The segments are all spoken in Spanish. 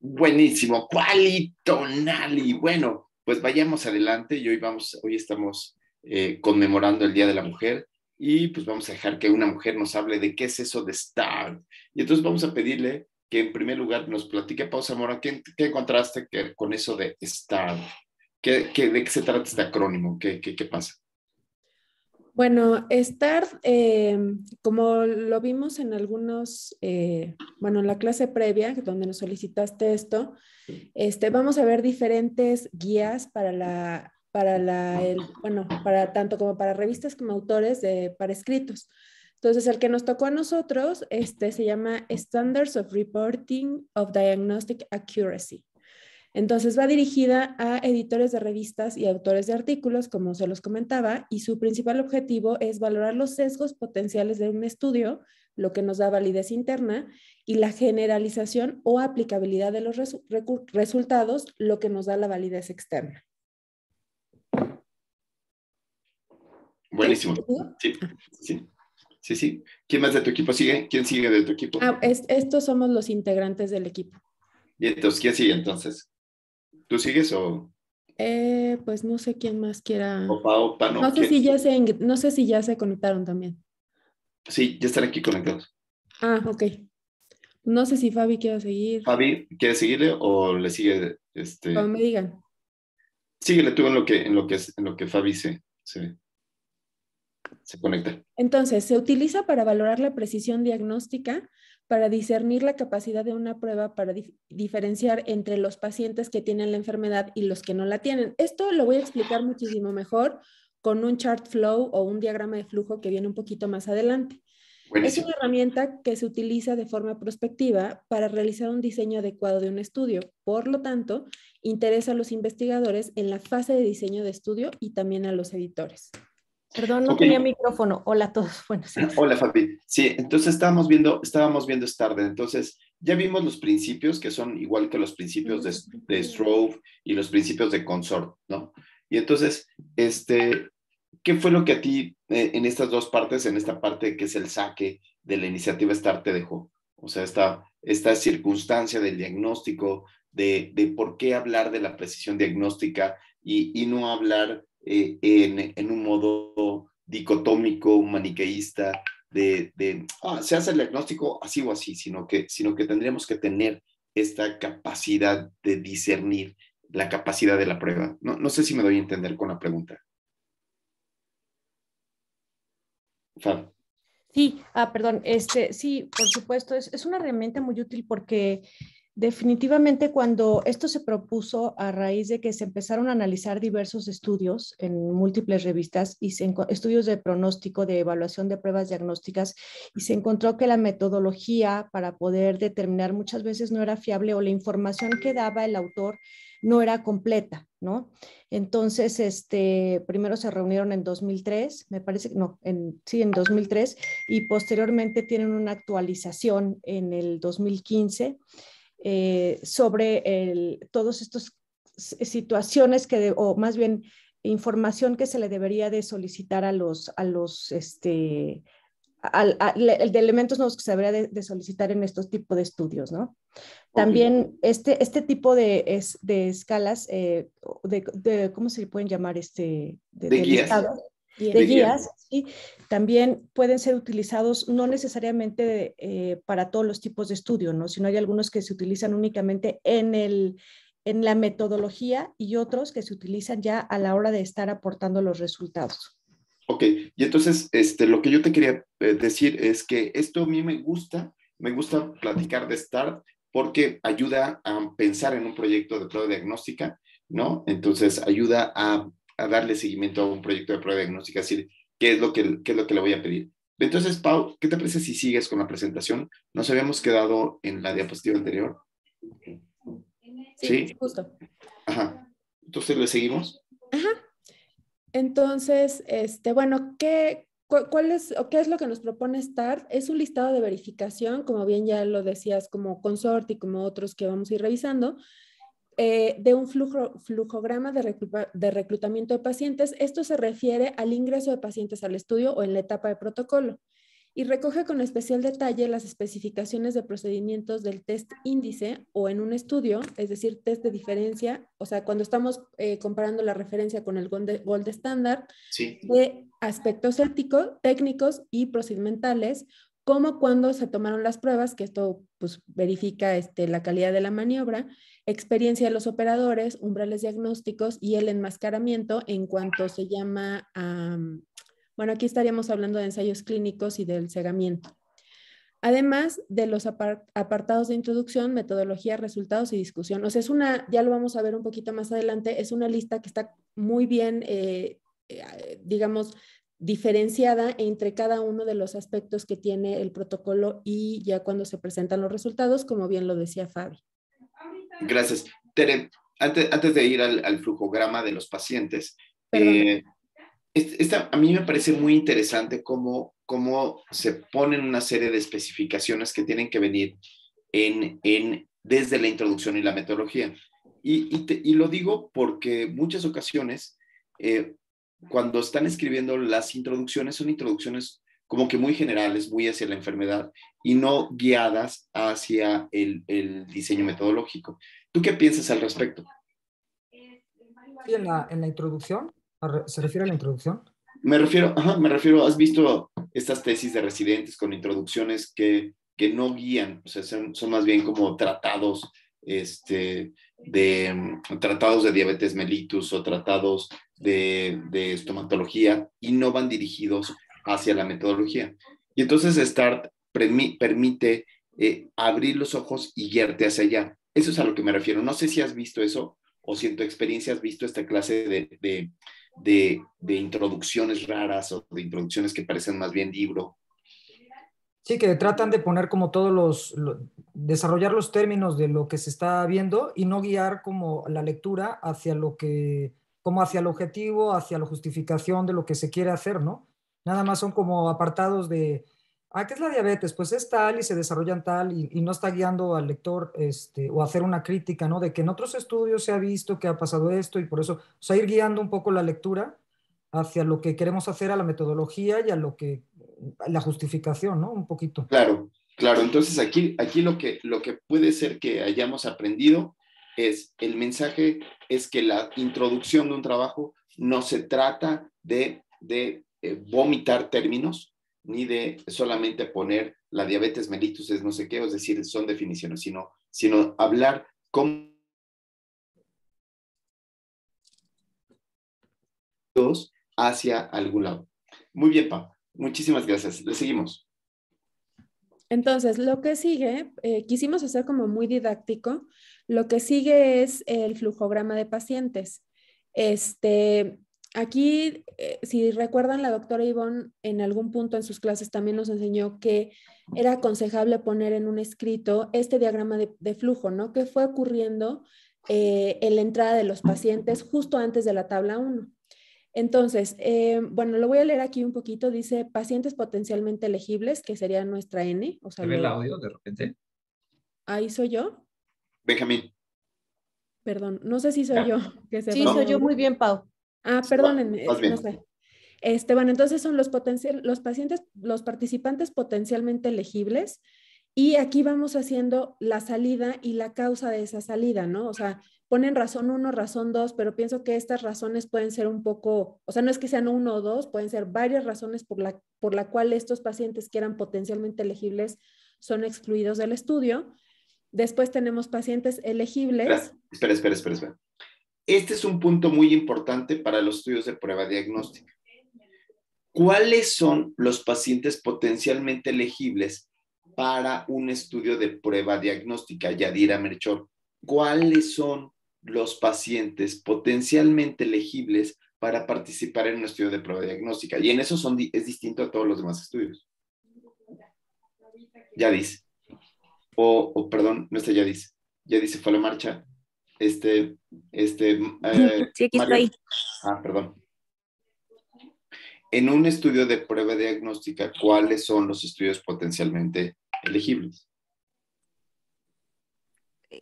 Buenísimo, Quali Tonali. Bueno, pues vayamos adelante y hoy estamos conmemorando el Día de la Mujer y pues vamos a dejar que una mujer nos hable de qué es eso de STAR. Y entonces vamos a pedirle que en primer lugar nos platique, Pau Zamora, ¿qué encontraste con eso de STAR? ¿De qué se trata este acrónimo? ¿Qué pasa? Bueno, STAR, como lo vimos en algunos, bueno, en la clase previa, donde nos solicitaste esto, vamos a ver diferentes guías bueno, para tanto como para revistas como autores para escritos. Entonces, el que nos tocó a nosotros, se llama Standards of Reporting of Diagnostic Accuracy. Entonces va dirigida a editores de revistas y autores de artículos, como se los comentaba, y su principal objetivo es valorar los sesgos potenciales de un estudio, lo que nos da validez interna, y la generalización o aplicabilidad de los resultados, lo que nos da la validez externa. Buenísimo. Sí, sí, sí, sí. ¿Quién más de tu equipo sigue? ¿Quién sigue de tu equipo? Estos somos los integrantes del equipo. Y entonces, ¿quién sigue entonces? ¿Tú sigues o Pues no sé quién más quiera. Pau, Pano? ¿Quién? No sé si ya se conectaron también. Sí, ya están aquí conectados. Ok. No sé si Fabi quiere seguir. Fabi, ¿quieres seguirle o le sigue Como me digan. Síguele tú en lo que Fabi se conecta. Entonces, se utiliza para valorar la precisión diagnóstica, para discernir la capacidad de una prueba, para diferenciar entre los pacientes que tienen la enfermedad y los que no la tienen. Esto lo voy a explicar muchísimo mejor con un chart flow o un diagrama de flujo que viene un poquito más adelante. Es Buenísimo. una herramienta que se utiliza de forma prospectiva para realizar un diseño adecuado de un estudio. Por lo tanto, interesa a los investigadores en la fase de diseño de estudio y también a los editores. Perdón, no Ok. tenía micrófono. Hola a todos. Buenos días. Hola, Fabi. Sí, entonces estábamos viendo STAR. Entonces, ya vimos los principios que son igual que los principios de Strobe y los principios de Consort, ¿no? Y entonces, ¿qué fue lo que a ti en estas dos partes, en esta parte que es el saque de la iniciativa STAR te dejó? O sea, esta circunstancia del diagnóstico, de por qué hablar de la precisión diagnóstica y no hablar en un modo dicotómico, maniqueísta, se hace el diagnóstico así o así, sino que tendríamos que tener esta capacidad de discernir la capacidad de la prueba. No sé si me doy a entender con la pregunta. Fab. Sí, perdón, sí, por supuesto, es una herramienta muy útil porque definitivamente cuando esto se propuso a raíz de que se empezaron a analizar diversos estudios en múltiples revistas y estudios de pronóstico, de evaluación de pruebas diagnósticas, y se encontró que la metodología para poder determinar muchas veces no era fiable o la información que daba el autor no era completa, ¿no? Entonces, primero se reunieron en 2003, me parece que no, sí, en 2003, y posteriormente tienen una actualización en el 2015 sobre todos estos situaciones o más bien información que se le debería de solicitar de elementos nuevos que se debería de solicitar en estos tipos de estudios, ¿no? También este tipo de escalas, ¿cómo se le pueden llamar? De guías. Listado, de guías, ¿sí? También pueden ser utilizados no necesariamente para todos los tipos de estudio, ¿no? Sino hay algunos que se utilizan únicamente en la metodología y otros que se utilizan ya a la hora de estar aportando los resultados. Ok, y entonces lo que yo te quería decir es que esto a mí me gusta platicar de STAR porque ayuda a pensar en un proyecto de prueba diagnóstica, ¿no? Entonces ayuda a darle seguimiento a un proyecto de prueba diagnóstica, es decir, qué es lo que le voy a pedir. Entonces, Pau, ¿qué te parece si sigues con la presentación? Nos habíamos quedado en la diapositiva anterior. Sí, justo. Ajá. Entonces, ¿le seguimos? Ajá. Entonces, bueno, ¿qué es lo que nos propone STAR? Es un listado de verificación, como bien ya lo decías, como Consort y como otros que vamos a ir revisando, de un flujograma de reclutamiento de pacientes. Esto se refiere al ingreso de pacientes al estudio o en la etapa de protocolo. y recoge con especial detalle las especificaciones de procedimientos del test índice o en un estudio, es decir, test de diferencia, o sea, cuando estamos comparando la referencia con el gold estándar, Sí. de aspectos éticos, técnicos y procedimentales, como cuando se tomaron las pruebas, que esto pues, verifica la calidad de la maniobra, experiencia de los operadores, umbrales diagnósticos y el enmascaramiento en cuanto se llama bueno, aquí estaríamos hablando de ensayos clínicos y del cegamiento. Además de los apartados de introducción, metodología, resultados y discusión. O sea, ya lo vamos a ver un poquito más adelante, es una lista que está muy bien, digamos, diferenciada entre cada uno de los aspectos que tiene el protocolo y ya cuando se presentan los resultados, como bien lo decía Fabi. Gracias. Tere, antes de ir al flujograma de los pacientes, a mí me parece muy interesante cómo se ponen una serie de especificaciones que tienen que venir desde la introducción y la metodología. Y lo digo porque muchas ocasiones, cuando están escribiendo las introducciones, son introducciones como que muy generales, muy hacia la enfermedad y no guiadas hacia el diseño metodológico. ¿Tú qué piensas al respecto? Sí, en la introducción, ¿se refiere a la introducción? Me refiero, ¿has visto estas tesis de residentes con introducciones que no guían? O sea, son más bien como tratados, tratados de diabetes mellitus o tratados de estomatología y no van dirigidos hacia la metodología. Y entonces START permite abrir los ojos y guiarte hacia allá. Eso es a lo que me refiero. No sé si has visto eso o si en tu experiencia has visto esta clase de introducciones raras o de introducciones que parecen más bien libro. Sí, que tratan de poner como desarrollar los términos de lo que se está viendo y no guiar como la lectura como hacia el objetivo, hacia la justificación de lo que se quiere hacer, ¿no? Nada más son como apartados de, ¿qué es la diabetes? Pues es tal y se desarrollan tal y no está guiando al lector o hacer una crítica, ¿no? De que en otros estudios se ha visto que ha pasado esto y por eso, o sea, ir guiando un poco la lectura hacia lo que queremos hacer, a la metodología y a la justificación, ¿no? Un poquito. Claro. Entonces aquí lo que puede ser que hayamos aprendido es, el mensaje es que la introducción de un trabajo no se trata de vomitar términos, ni de solamente poner la diabetes mellitus es no sé qué, es decir, son definiciones, sino hablar cómo hacia algún lado. Muy bien, Pam. Muchísimas gracias. Le seguimos. Entonces, lo que sigue, quisimos hacer como muy didáctico, lo que sigue es el flujograma de pacientes. Aquí, si recuerdan, la doctora Ivonne en algún punto en sus clases también nos enseñó que era aconsejable poner en un escrito este diagrama de flujo, ¿no? ¿Qué fue ocurriendo en la entrada de los pacientes justo antes de la tabla 1? Entonces, bueno, lo voy a leer aquí un poquito. Dice pacientes potencialmente elegibles, que sería nuestra N. O sea, ¿Se ve el audio de repente? Ahí soy yo. Benjamín. Perdón, no sé si soy yo. Que se Sí, va soy mi yo audio. muy bien, Pau. Perdónenme, Más bien. no sé. Bueno, entonces son los pacientes, los participantes potencialmente elegibles. Y aquí vamos haciendo la salida y la causa de esa salida, ¿no? O sea, ponen razón 1, razón 2, pero pienso que estas razones pueden ser un poco, o sea, no es que sean 1 o 2, pueden ser varias razones por la cual estos pacientes que eran potencialmente elegibles son excluidos del estudio. Después tenemos pacientes elegibles. Espera. Este es un punto muy importante para los estudios de prueba diagnóstica. ¿Cuáles son los pacientes potencialmente elegibles para un estudio de prueba diagnóstica? Yadira Melchor, ¿cuáles son los pacientes potencialmente elegibles para participar en un estudio de prueba diagnóstica? Y en eso es distinto a todos los demás estudios. Yadis. Perdón, no está Yadis. Yadis se fue a la marcha. Sí, aquí Mario. estoy. Perdón. En un estudio de prueba diagnóstica, ¿cuáles son los estudios potencialmente elegibles?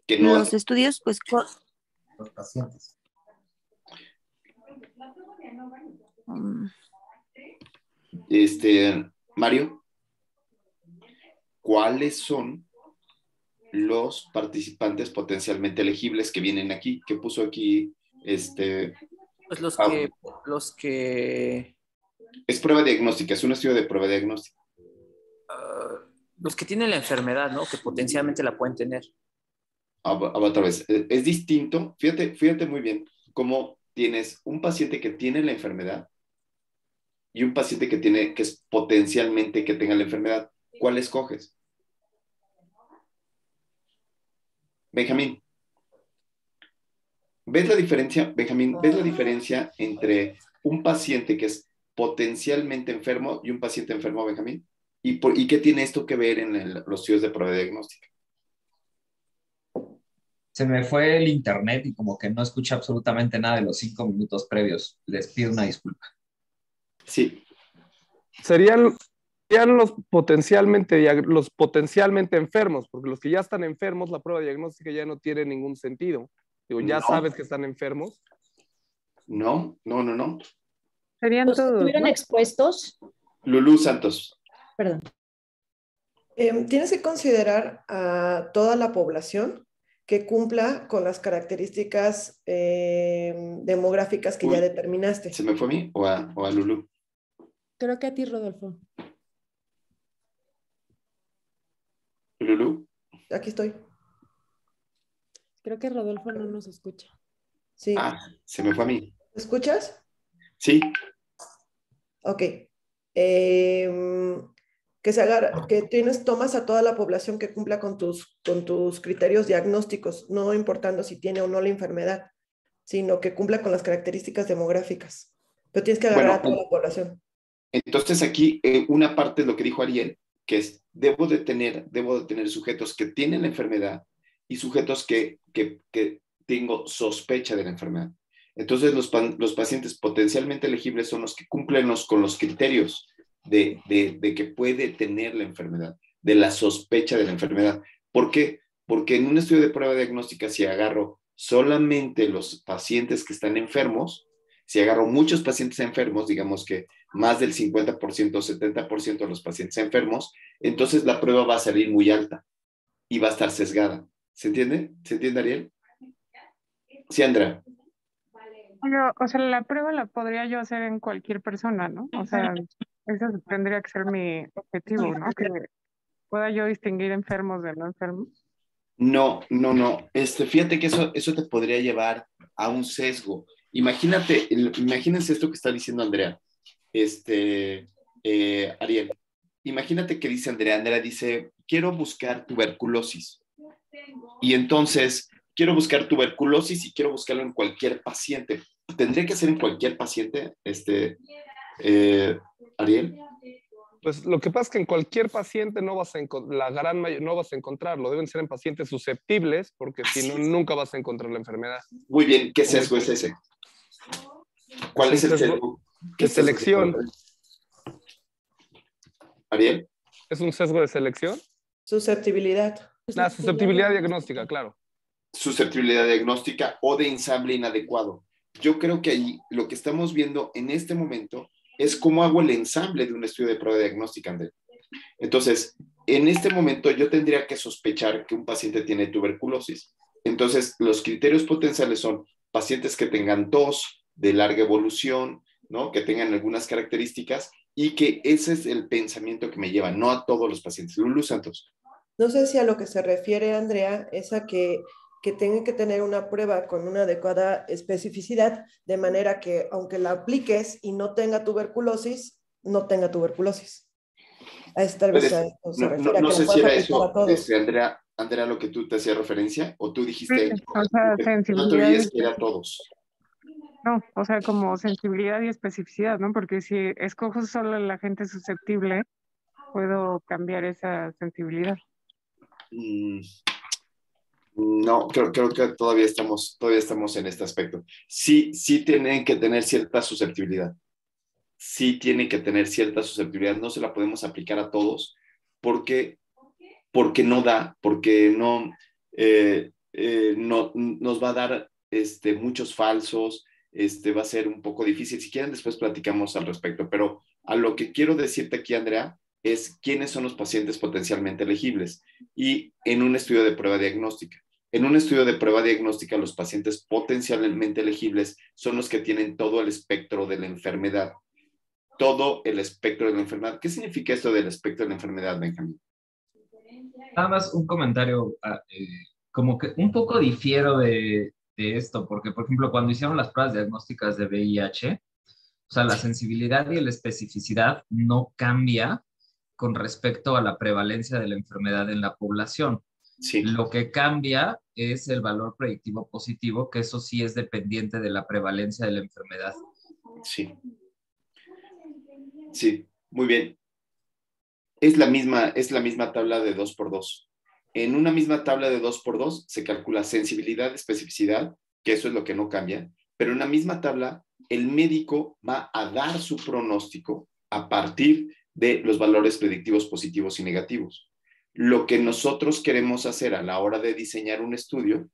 Que no Los estudios, pues, Los pacientes. um, Mario. cuáles son los participantes potencialmente elegibles que vienen aquí. ¿Qué puso aquí? Pues Ah, los que, es prueba diagnóstica, es un estudio de prueba diagnóstica. los que tienen la enfermedad, ¿no? Que potencialmente la pueden tener. Otra vez, es distinto. Fíjate muy bien cómo tienes un paciente que tiene la enfermedad y un paciente que es potencialmente que tenga la enfermedad. ¿Cuál escoges? Benjamín, ¿ves la diferencia, Benjamín? ¿Ves la diferencia entre un paciente que es potencialmente enfermo y un paciente enfermo, Benjamín? ¿Y qué tiene esto que ver en los estudios de prueba diagnóstica? Se me fue el internet y como que no escuché absolutamente nada de los 5 minutos previos. Les pido una disculpa. Sí. Serían los potencialmente enfermos, porque los que ya están enfermos, la prueba diagnóstica ya no tiene ningún sentido. Digo, ya No. sabes que están enfermos. No. Serían Los que todos, estuvieron ¿no? expuestos, Lulú Santos. perdón. Tienes que considerar a toda la población que cumpla con las características demográficas que ya determinaste. ¿Se me fue a mí o a Lulú? Creo que a ti, Rodolfo. ¿Lulú? Aquí estoy. Creo que Rodolfo no nos escucha. Sí. Se me fue a mí. ¿Me escuchas? Sí. Ok. Tomas a toda la población que cumpla con tus criterios diagnósticos, no importando si tiene o no la enfermedad, sino que cumpla con las características demográficas. Pero tienes que agarrar a toda la población. Entonces aquí una parte de lo que dijo Ariel, que es, debo de tener sujetos que tienen la enfermedad y sujetos que tengo sospecha de la enfermedad. Entonces los pacientes potencialmente elegibles son los que cumplen con los criterios de que puede tener la enfermedad, de la sospecha de la enfermedad. ¿Por qué? Porque en un estudio de prueba diagnóstica, si agarro solamente los pacientes que están enfermos, si agarro muchos pacientes enfermos, digamos que más del 50% o 70% de los pacientes enfermos, entonces la prueba va a salir muy alta y va a estar sesgada. ¿Se entiende? ¿Se entiende, Ariel? Sí, Andrea. O sea, la prueba la podría yo hacer en cualquier persona, ¿no? O sea, ese tendría que ser mi objetivo, ¿no? Que pueda yo distinguir enfermos de no enfermos. No. Fíjate que eso te podría llevar a un sesgo. Imagínense esto que está diciendo Andrea. Ariel, imagínate que dice Andrea dice, quiero buscar tuberculosis. Y entonces, quiero buscar tuberculosis y quiero buscarlo en cualquier paciente. ¿Tendría que ser en cualquier paciente, Ariel? Pues lo que pasa es que en cualquier paciente no vas a encontrarlo. Deben ser en pacientes susceptibles, porque si no, nunca vas a encontrar la enfermedad. Muy bien, ¿qué sesgo es ese? ¿Cuál es el sesgo? ¿Qué selección? Ariel. ¿Es un sesgo de selección? Susceptibilidad. La susceptibilidad diagnóstica, claro. Susceptibilidad diagnóstica o de ensamble inadecuado. Yo creo que ahí lo que estamos viendo en este momento es cómo hago el ensamble de un estudio de prueba diagnóstica, Andrés. Entonces, en este momento yo tendría que sospechar que un paciente tiene tuberculosis. Entonces, los criterios potenciales son pacientes que tengan tos de larga evolución, ¿no? Que tengan algunas características y que ese es el pensamiento que me lleva, no a todos los pacientes. Lulú Santos. No sé si a lo que se refiere, Andrea, es a que tengan que tener una prueba con una adecuada especificidad, de manera que aunque la apliques y no tenga tuberculosis, no tenga tuberculosis. A esto tal vez se refiere. No sé si era eso, Andrea, lo que tú te hacías referencia, o tú dijiste, Sí, o sea, sensibilidad. No te que era todos. No, o sea, como sensibilidad y especificidad, ¿no? Porque si escojo solo a la gente susceptible, puedo cambiar esa sensibilidad. No, creo que todavía estamos en este aspecto. Sí tienen que tener cierta susceptibilidad. Sí tienen que tener cierta susceptibilidad. No se la podemos aplicar a todos porque no da, porque no nos va a dar muchos falsos, va a ser un poco difícil. Si quieren, después platicamos al respecto. Pero a lo que quiero decirte aquí, Andrea, es quiénes son los pacientes potencialmente elegibles y en un estudio de prueba diagnóstica. En un estudio de prueba diagnóstica, los pacientes potencialmente elegibles son los que tienen todo el espectro de la enfermedad. Todo el espectro de la enfermedad. ¿Qué significa esto del espectro de la enfermedad, Benjamín? Nada más un comentario, como que un poco difiero de esto, porque por ejemplo, cuando hicieron las pruebas diagnósticas de VIH, o sea, la sensibilidad y la especificidad no cambia con respecto a la prevalencia de la enfermedad en la población. Sí. Lo que cambia es el valor predictivo positivo, que eso sí es dependiente de la prevalencia de la enfermedad. Sí. Sí, muy bien. Es la misma tabla de 2x2. En una misma tabla de 2x2 se calcula sensibilidad, especificidad, que eso es lo que no cambia, pero en una misma tabla el médico va a dar su pronóstico a partir de los valores predictivos positivos y negativos. Lo que nosotros queremos hacer a la hora de diseñar un estudio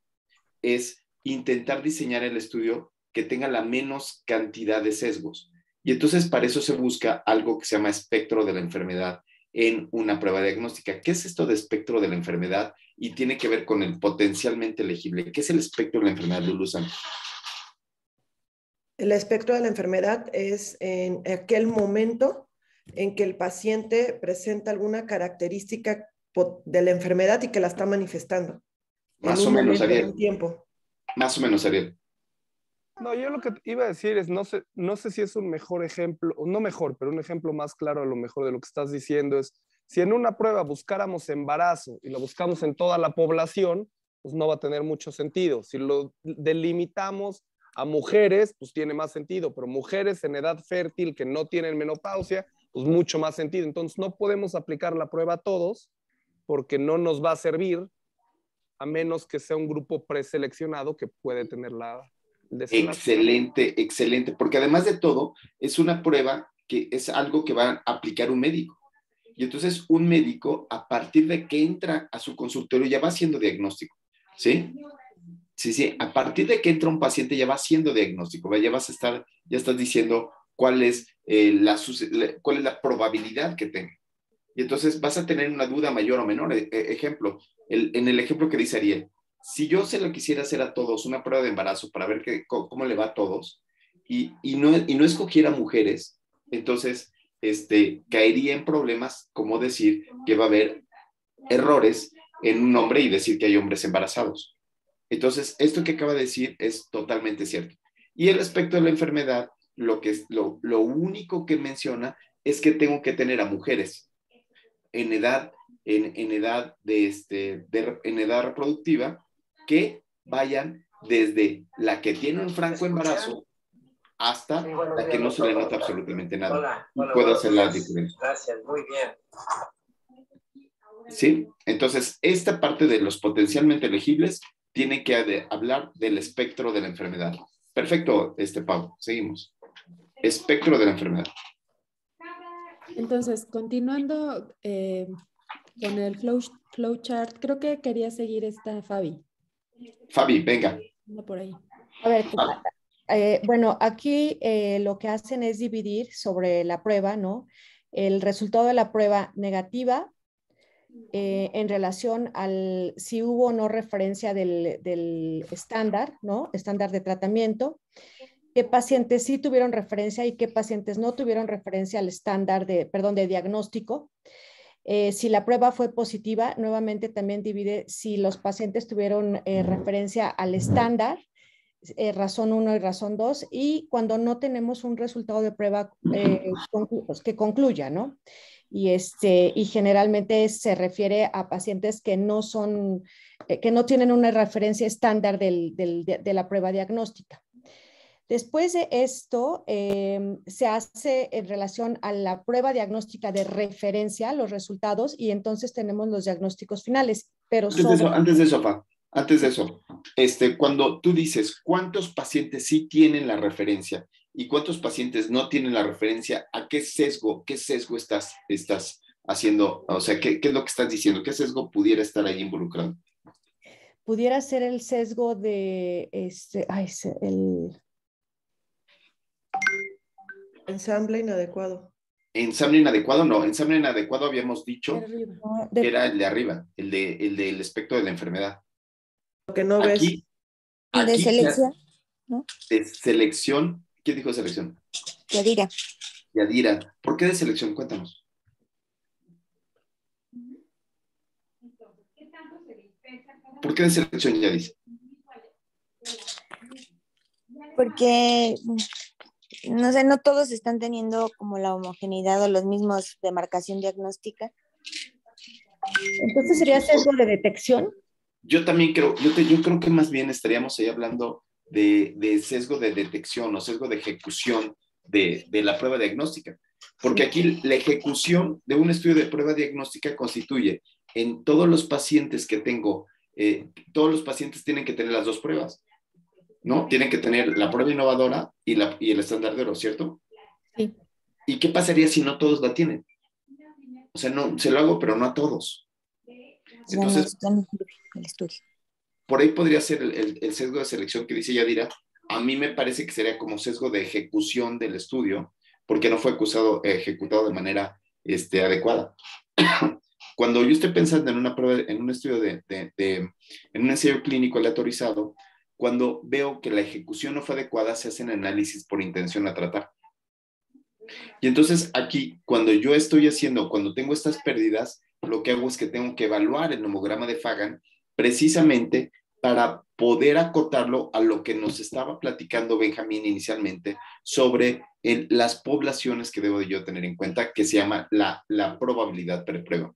es intentar diseñar el estudio que tenga la menos cantidad de sesgos. Y entonces para eso se busca algo que se llama espectro de la enfermedad en una prueba diagnóstica. ¿Qué es esto de espectro de la enfermedad? Y tiene que ver con el potencialmente elegible. ¿Qué es el espectro de la enfermedad, Luluzán? El espectro de la enfermedad es en aquel momento en que el paciente presenta alguna característica de la enfermedad y que la está manifestando. Más o menos, Ariel. En un tiempo. Más o menos, Ariel. No, yo lo que iba a decir es, no sé si es un mejor ejemplo, o no mejor, pero un ejemplo más claro a lo mejor de lo que estás diciendo es, si en una prueba buscáramos embarazo y lo buscamos en toda la población, pues no va a tener mucho sentido. Si lo delimitamos a mujeres, pues tiene más sentido, pero mujeres en edad fértil que no tienen menopausia, pues mucho más sentido. Entonces no podemos aplicar la prueba a todos porque no nos va a servir a menos que sea un grupo preseleccionado que puede tener la... Excelente, excelente, porque además de todo, es una prueba que es algo que va a aplicar un médico. Y entonces un médico, a partir de que entra a su consultorio, ya va haciendo diagnóstico, ¿sí? Sí, a partir de que entra un paciente ya va haciendo diagnóstico, ya estás diciendo cuál es la probabilidad que tenga. Y entonces vas a tener una duda mayor o menor. Ejemplo, en el ejemplo que dice Ariel, si yo se lo quisiera hacer a todos, una prueba de embarazo para ver cómo le va a todos, y no escogiera mujeres, entonces caería en problemas como decir que va a haber errores en un hombre y decir que hay hombres embarazados. Entonces, esto que acaba de decir es totalmente cierto. Y el aspecto de la enfermedad, lo único que menciona es que tengo que tener a mujeres en edad reproductiva que vayan desde la que tiene un franco embarazo hasta la que no se le nota absolutamente nada. Y puedo hacer la diferencia. Gracias, muy bien. ¿Sí? Entonces, esta parte de los potencialmente elegibles tiene que hablar del espectro de la enfermedad. Perfecto, Pau. Seguimos. Espectro de la enfermedad. Entonces, continuando con el flowchart, creo que quería seguir Fabi. Fabi, venga. Por ahí. A ver, bueno, aquí lo que hacen es dividir sobre la prueba, ¿no? El resultado de la prueba negativa en relación al si hubo o no referencia del estándar, ¿no? Estándar de tratamiento. Qué pacientes sí tuvieron referencia y qué pacientes no tuvieron referencia al estándar de diagnóstico. Si la prueba fue positiva, nuevamente también divide si los pacientes tuvieron referencia al estándar, razón 1 y razón 2, y cuando no tenemos un resultado de prueba que concluya, ¿no? Y generalmente se refiere a pacientes que no tienen una referencia estándar de la prueba diagnóstica. Después de esto, se hace en relación a la prueba diagnóstica de referencia, los resultados, y entonces tenemos los diagnósticos finales. Pero antes de eso, cuando tú dices cuántos pacientes sí tienen la referencia y cuántos pacientes no tienen la referencia, ¿a qué sesgo estás haciendo? O sea, ¿qué es lo que estás diciendo? ¿Qué sesgo pudiera estar ahí involucrado? Pudiera ser el sesgo de ensamble inadecuado. Ensamble inadecuado, no. Ensamble inadecuado habíamos dicho No, que era el de arriba, el del espectro de la enfermedad. Lo que no ves. Aquí, Y de aquí selección, ¿no? de selección. ¿Quién dijo selección? Yadira. Yadira. ¿Por qué de selección? Cuéntanos. ¿Por qué de selección, Yadis? Porque, no sé, no todos están teniendo como la homogeneidad o los mismos de marcación diagnóstica. Entonces sería sesgo de detección. Yo también creo, yo creo que más bien estaríamos ahí hablando de sesgo de detección o sesgo de ejecución de la prueba diagnóstica. Porque aquí la ejecución de un estudio de prueba diagnóstica constituye en todos los pacientes que tengo, todos los pacientes tienen que tener las dos pruebas, ¿no? Tienen que tener la prueba innovadora y el estándar de oro, ¿cierto? Sí. ¿Y qué pasaría si no todos la tienen? O sea, no, se lo hago, pero no a todos. Entonces, Ya no sirve el estudio. por ahí podría ser el sesgo de selección que dice Yadira. A mí me parece que sería como sesgo de ejecución del estudio, porque no fue ejecutado de manera adecuada. Cuando yo estoy pensando en una prueba, en un estudio en un ensayo clínico aleatorizado, cuando veo que la ejecución no fue adecuada, se hacen análisis por intención a tratar. Y entonces aquí, cuando tengo estas pérdidas, lo que hago es que tengo que evaluar el nomograma de Fagan precisamente para poder acotarlo a lo que nos estaba platicando Benjamín inicialmente sobre las poblaciones que debo de yo tener en cuenta, que se llama la probabilidad preprueba.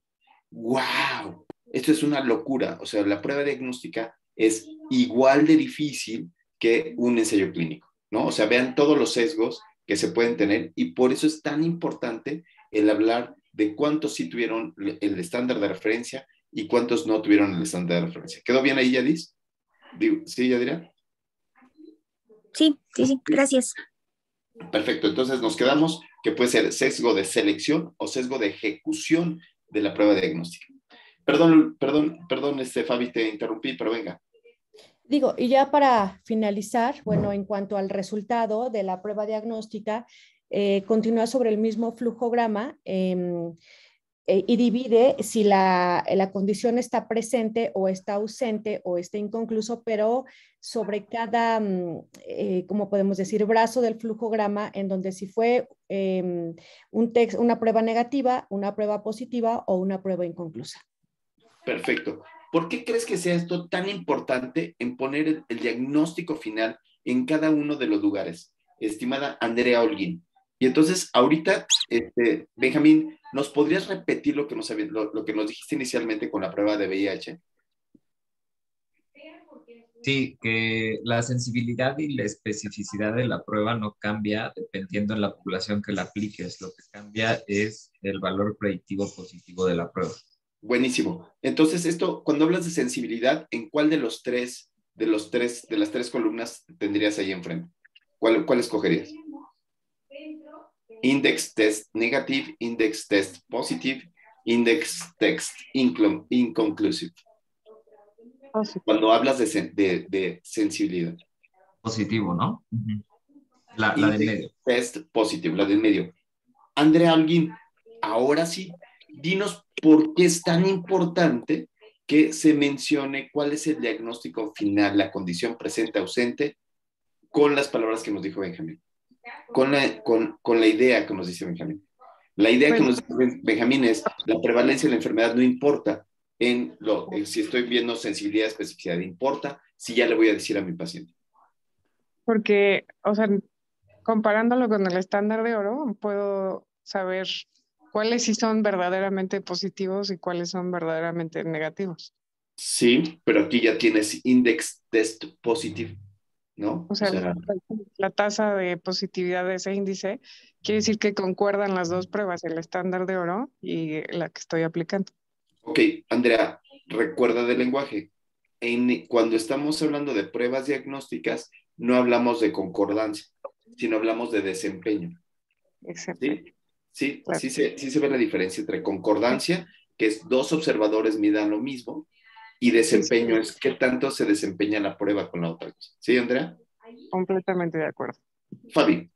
¡Wow! Esto es una locura. O sea, la prueba diagnóstica es igual de difícil que un ensayo clínico, ¿no? O sea, vean todos los sesgos que se pueden tener y por eso es tan importante el hablar de cuántos sí tuvieron el estándar de referencia y cuántos no tuvieron el estándar de referencia. ¿Quedó bien ahí, Yadis? ¿Sí, Yadira? Sí, gracias. Perfecto, entonces nos quedamos que puede ser sesgo de selección o sesgo de ejecución de la prueba diagnóstica. Perdón, Fabi, te interrumpí, pero venga. Digo, y ya para finalizar, bueno, en cuanto al resultado de la prueba diagnóstica, continúa sobre el mismo flujograma y divide si la condición está presente o está ausente o está inconcluso, pero sobre cada, ¿cómo podemos decir?, brazo del flujograma, en donde si fue una prueba negativa, una prueba positiva o una prueba inconclusa. Perfecto. ¿Por qué crees que sea esto tan importante en poner el diagnóstico final en cada uno de los lugares, estimada Andrea Holguín? Y entonces, ahorita, Benjamín, ¿nos podrías repetir lo que nos dijiste inicialmente con la prueba de VIH? Sí, que la sensibilidad y la especificidad de la prueba no cambia dependiendo de la población que la apliques. Lo que cambia es el valor predictivo positivo de la prueba. Buenísimo. Entonces, cuando hablas de sensibilidad, ¿en cuál de las tres columnas tendrías ahí enfrente? ¿Cuál escogerías? Index test negative, index test positive, index test inconclusive. Cuando hablas de sensibilidad. Positivo, ¿no? La del medio. Test positive, la del medio. Andrea Holguín, ahora sí, dinos por qué es tan importante que se mencione cuál es el diagnóstico final, la condición presente, ausente, con las palabras que nos dijo Benjamín. Con la idea que nos dice Benjamín. La idea que nos dice Benjamín es la prevalencia de la enfermedad no importa si estoy viendo sensibilidad, especificidad, importa si ya le voy a decir a mi paciente. Porque, o sea, comparándolo con el estándar de oro, puedo saber cuáles sí son verdaderamente positivos y cuáles son verdaderamente negativos. Sí, pero aquí ya tienes index test positive, ¿no? O sea, la tasa de positividad de ese índice quiere decir que concuerdan las dos pruebas, el estándar de oro y la que estoy aplicando. Ok, Andrea, recuerda del lenguaje. Cuando estamos hablando de pruebas diagnósticas, no hablamos de concordancia, sino hablamos de desempeño. Exacto. Sí, claro. Sí se ve la diferencia entre concordancia, que es dos observadores midan lo mismo, y desempeño es qué tanto se desempeña la prueba con la otra cosa. ¿Sí, Andrea? Completamente de acuerdo. Fabi.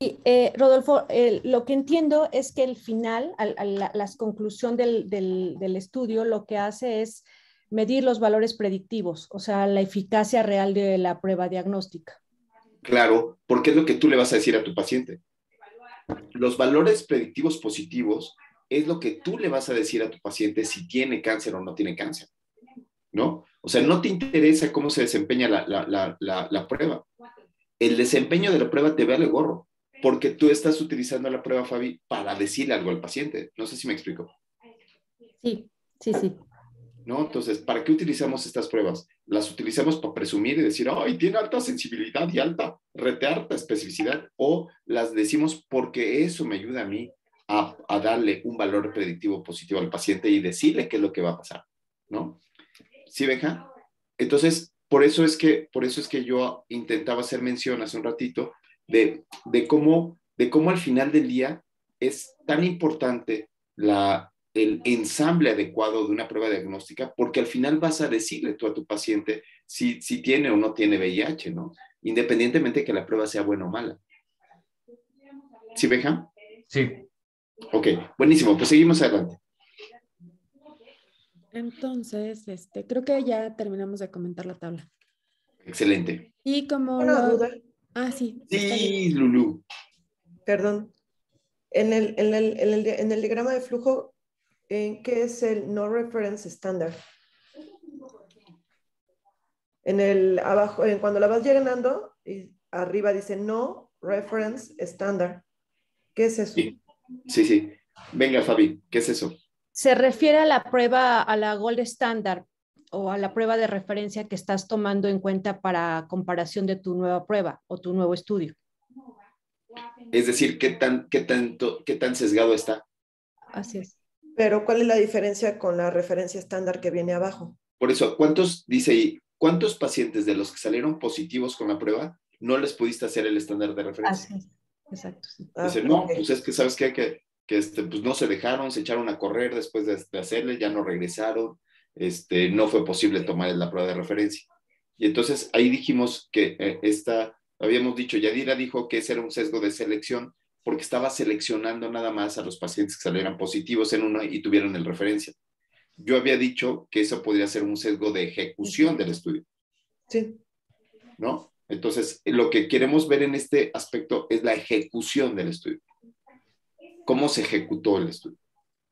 Y, Rodolfo, lo que entiendo es que el final, la conclusión del estudio, lo que hace es medir los valores predictivos, o sea, la eficacia real de la prueba diagnóstica. Claro, porque es lo que tú le vas a decir a tu paciente. Los valores predictivos positivos es lo que tú le vas a decir a tu paciente si tiene cáncer o no tiene cáncer, ¿no? O sea, no te interesa cómo se desempeña la prueba. El desempeño de la prueba te vale gorro, porque tú estás utilizando la prueba, Fabi, para decirle algo al paciente. No sé si me explico. Sí, sí, sí. ¿No? Entonces, ¿para qué utilizamos estas pruebas? Las utilizamos para presumir y decir, ¡ay, tiene alta sensibilidad y alta especificidad! O las decimos porque eso me ayuda a mí a darle un valor predictivo positivo al paciente y decirle qué es lo que va a pasar, ¿no? ¿Sí, Benja? Entonces, por eso es que yo intentaba hacer mención hace un ratito de cómo al final del día es tan importante el ensamble adecuado de una prueba diagnóstica, porque al final vas a decirle tú a tu paciente si tiene o no tiene VIH, ¿no? Independientemente de que la prueba sea buena o mala. ¿Sí, Benja? Sí. Ok, buenísimo, pues seguimos adelante. Entonces, creo que ya terminamos de comentar la tabla. Excelente. Y como Una duda. Ah, sí. Sí, Lulú. Perdón. En el diagrama de flujo, ¿en qué es el no reference standard? Abajo, cuando la vas llenando, y arriba dice no reference standard. ¿Qué es eso? Sí. Venga, Fabi, ¿qué es eso? Se refiere a la prueba, a la gold standard o a la prueba de referencia que estás tomando en cuenta para comparación de tu nueva prueba o tu nuevo estudio. Es decir, ¿qué tan sesgado está? Así es. Pero, ¿cuál es la diferencia con la referencia estándar que viene abajo? Por eso, dice ahí, ¿cuántos pacientes de los que salieron positivos con la prueba no les pudiste hacer el estándar de referencia? Así es. Exacto. Sí. Dice, no, pues es que, ¿sabes qué? Que pues no se dejaron, se echaron a correr después de hacerle, ya no regresaron, no fue posible tomar la prueba de referencia. Y entonces ahí dijimos que habíamos dicho, Yadira dijo que ese era un sesgo de selección porque estaba seleccionando nada más a los pacientes que salieran positivos en una y tuvieron el referencia. Yo había dicho que eso podría ser un sesgo de ejecución del estudio. Sí. ¿No? Entonces, lo que queremos ver en este aspecto es la ejecución del estudio. ¿Cómo se ejecutó el estudio?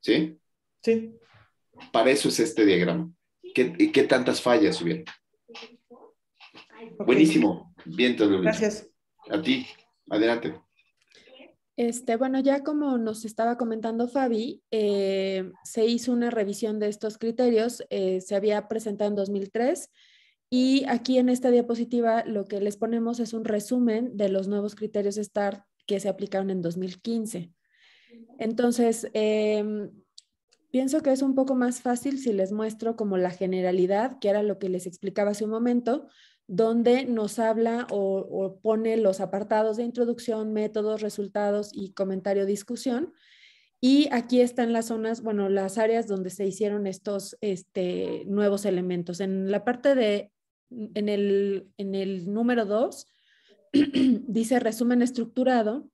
¿Sí? Sí. Para eso es este diagrama. ¿Qué tantas fallas hubieron? Okay. Buenísimo. Bien, Luis. Gracias. A ti. Adelante. Bueno, ya como nos estaba comentando Fabi, se hizo una revisión de estos criterios, se había presentado en 2003 y aquí en esta diapositiva lo que les ponemos es un resumen de los nuevos criterios STAR que se aplicaron en 2015. Entonces, pienso que es un poco más fácil si les muestro como la generalidad, que era lo que les explicaba hace un momento, donde nos habla o pone los apartados de introducción, métodos, resultados y comentario, discusión. Y aquí están las zonas, bueno, las áreas donde se hicieron estos nuevos elementos. En la parte en el número 2, dice resumen estructurado.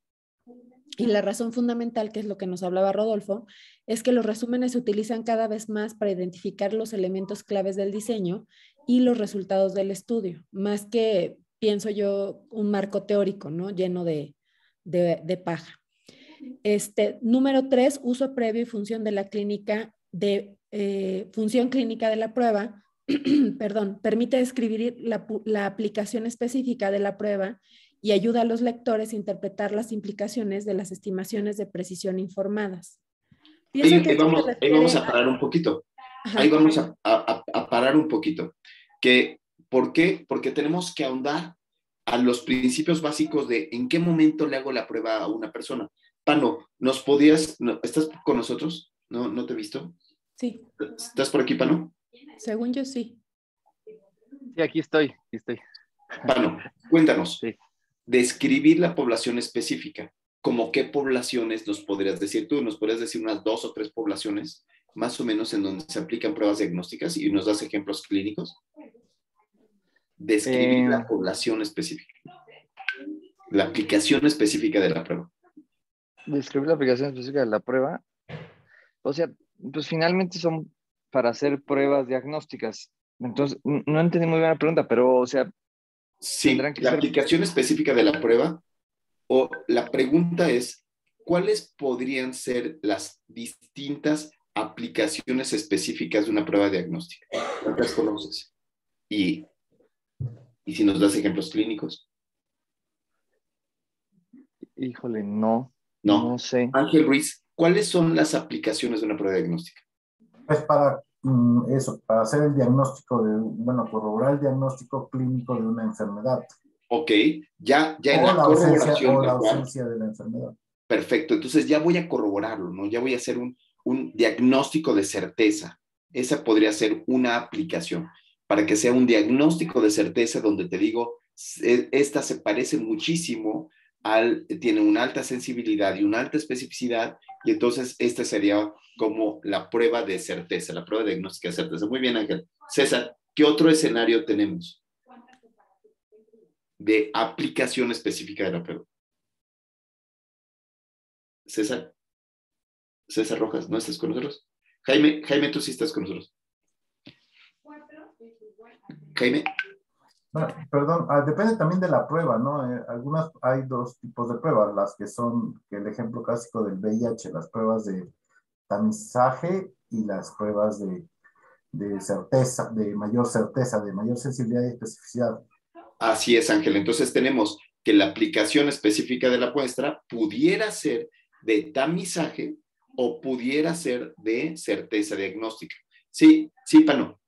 Y la razón fundamental, que es lo que nos hablaba Rodolfo, es que los resúmenes se utilizan cada vez más para identificar los elementos claves del diseño y los resultados del estudio, más que, pienso yo, un marco teórico, ¿no? Lleno de paja. Número 3, uso previo y función de la clínica función clínica de la prueba, perdón, permite describir la aplicación específica de la prueba y ayuda a los lectores a interpretar las implicaciones de las estimaciones de precisión informadas. Ahí vamos a parar un poquito. Ajá. Ahí vamos a parar un poquito. ¿Por qué? Porque tenemos que ahondar a los principios básicos de en qué momento le hago la prueba a una persona. Pano, ¿estás con nosotros? ¿No te he visto? Sí. ¿Estás por aquí, Pano? Según yo, sí. Sí, aquí estoy. Pano, cuéntanos. Sí. Describir la población específica. ¿Cómo qué poblaciones nos podrías decir tú? ¿Nos podrías decir unas 2 o 3 poblaciones más o menos en donde se aplican pruebas diagnósticas y nos das ejemplos clínicos? Describir la población específica. La aplicación específica de la prueba. Describir la aplicación específica de la prueba. O sea, pues finalmente son para hacer pruebas diagnósticas. Entonces, no entendí muy bien la pregunta, pero, o sea, sí, tendrán que la ser... aplicación específica de la prueba, o la pregunta es, ¿cuáles podrían ser las distintas aplicaciones específicas de una prueba diagnóstica? ¿Cuántas conoces? Y si nos das ejemplos clínicos. Híjole, no sé. Ángel Ruiz, ¿cuáles son las aplicaciones de una prueba diagnóstica? Es para para hacer el diagnóstico corroborar el diagnóstico clínico de una enfermedad. Ok, ya en O la corroboración. La ausencia de la enfermedad. Perfecto, entonces ya voy a corroborarlo, ¿no? Ya voy a hacer un diagnóstico de certeza. Esa podría ser una aplicación, para que sea un diagnóstico de certeza donde te digo, esta se parece muchísimo tiene una alta sensibilidad y una alta especificidad, y entonces esta sería como la prueba de certeza, la prueba diagnóstica de certeza. Muy bien, Ángel. César, ¿qué otro escenario tenemos de aplicación específica de la prueba? César Rojas, ¿no estás con nosotros? Jaime, tú sí estás con nosotros. Jaime. Bueno, perdón, depende también de la prueba, ¿no? Hay dos tipos de pruebas, las que son, que el ejemplo clásico del VIH, las pruebas de tamizaje y las pruebas de certeza, de mayor sensibilidad y especificidad. Así es, Ángel. Entonces tenemos que la aplicación específica de la muestra pudiera ser de tamizaje o pudiera ser de certeza diagnóstica. Sí, Pano.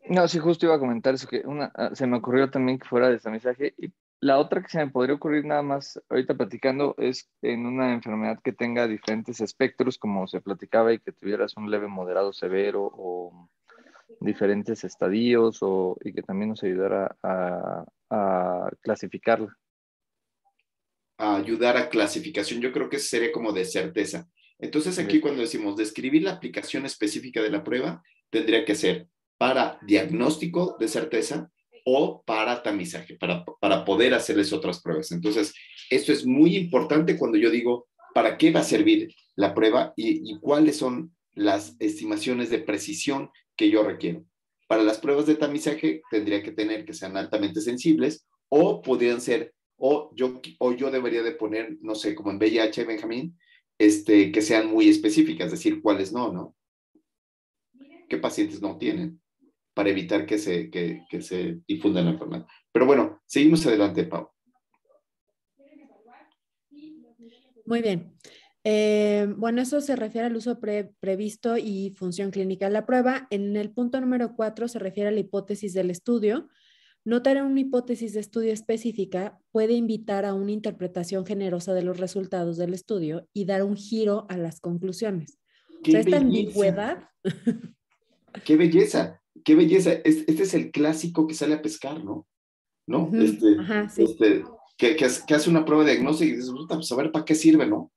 No, sí, justo iba a comentar eso, que se me ocurrió también que fuera de tamizaje. Y la otra que se me podría ocurrir nada más ahorita platicando es en una enfermedad que tenga diferentes espectros, como se platicaba, y que tuvieras un leve, moderado, severo o diferentes estadios y que también nos ayudara a clasificarla. A ayudar a clasificación, yo creo que sería como de certeza. Entonces aquí cuando decimos describir la aplicación específica de la prueba, tendría que ser para diagnóstico de certeza o para tamizaje, para poder hacerles otras pruebas. Entonces, esto es muy importante cuando yo digo para qué va a servir la prueba y cuáles son las estimaciones de precisión que yo requiero. Para las pruebas de tamizaje tendría que tener que sean altamente sensibles o podrían ser, o yo debería de poner, no sé, como en VIH, Benjamín, que sean muy específicas, decir cuáles no. ¿Qué pacientes no tienen? Para evitar que se difunda la enfermedad. Pero bueno, seguimos adelante, Pau. Muy bien. Bueno, eso se refiere al uso previsto y función clínica de la prueba. En el punto número 4 se refiere a la hipótesis del estudio. Notar una hipótesis de estudio específica puede invitar a una interpretación generosa de los resultados del estudio y dar un giro a las conclusiones. O sea, esta ambigüedad. ¡Qué belleza! ¡Qué belleza! Este es el clásico que sale a pescar, ¿no? Ajá, sí. Que hace una prueba de diagnóstico y dices, pues a ver, ¿para qué sirve, no?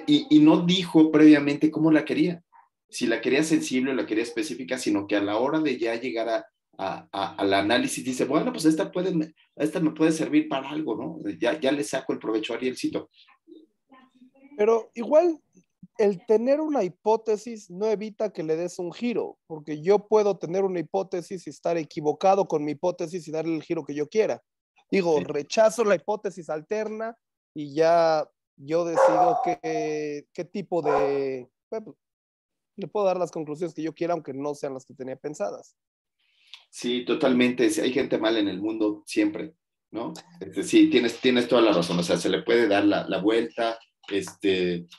Y no dijo previamente cómo la quería. Si la quería sensible o la quería específica, sino que a la hora de ya llegar al análisis dice, bueno, pues esta me puede servir para algo, ¿no? Ya le saco el provecho a Arielcito. Pero igual, el tener una hipótesis no evita que le des un giro, porque yo puedo tener una hipótesis y estar equivocado con mi hipótesis y darle el giro que yo quiera. Digo, sí. Rechazo la hipótesis alterna y ya yo decido qué tipo de... Bueno, le puedo dar las conclusiones que yo quiera, aunque no sean las que tenía pensadas. Sí, totalmente. Hay gente mala en el mundo siempre, ¿no? Sí, tienes toda la razón. O sea, se le puede dar la vuelta,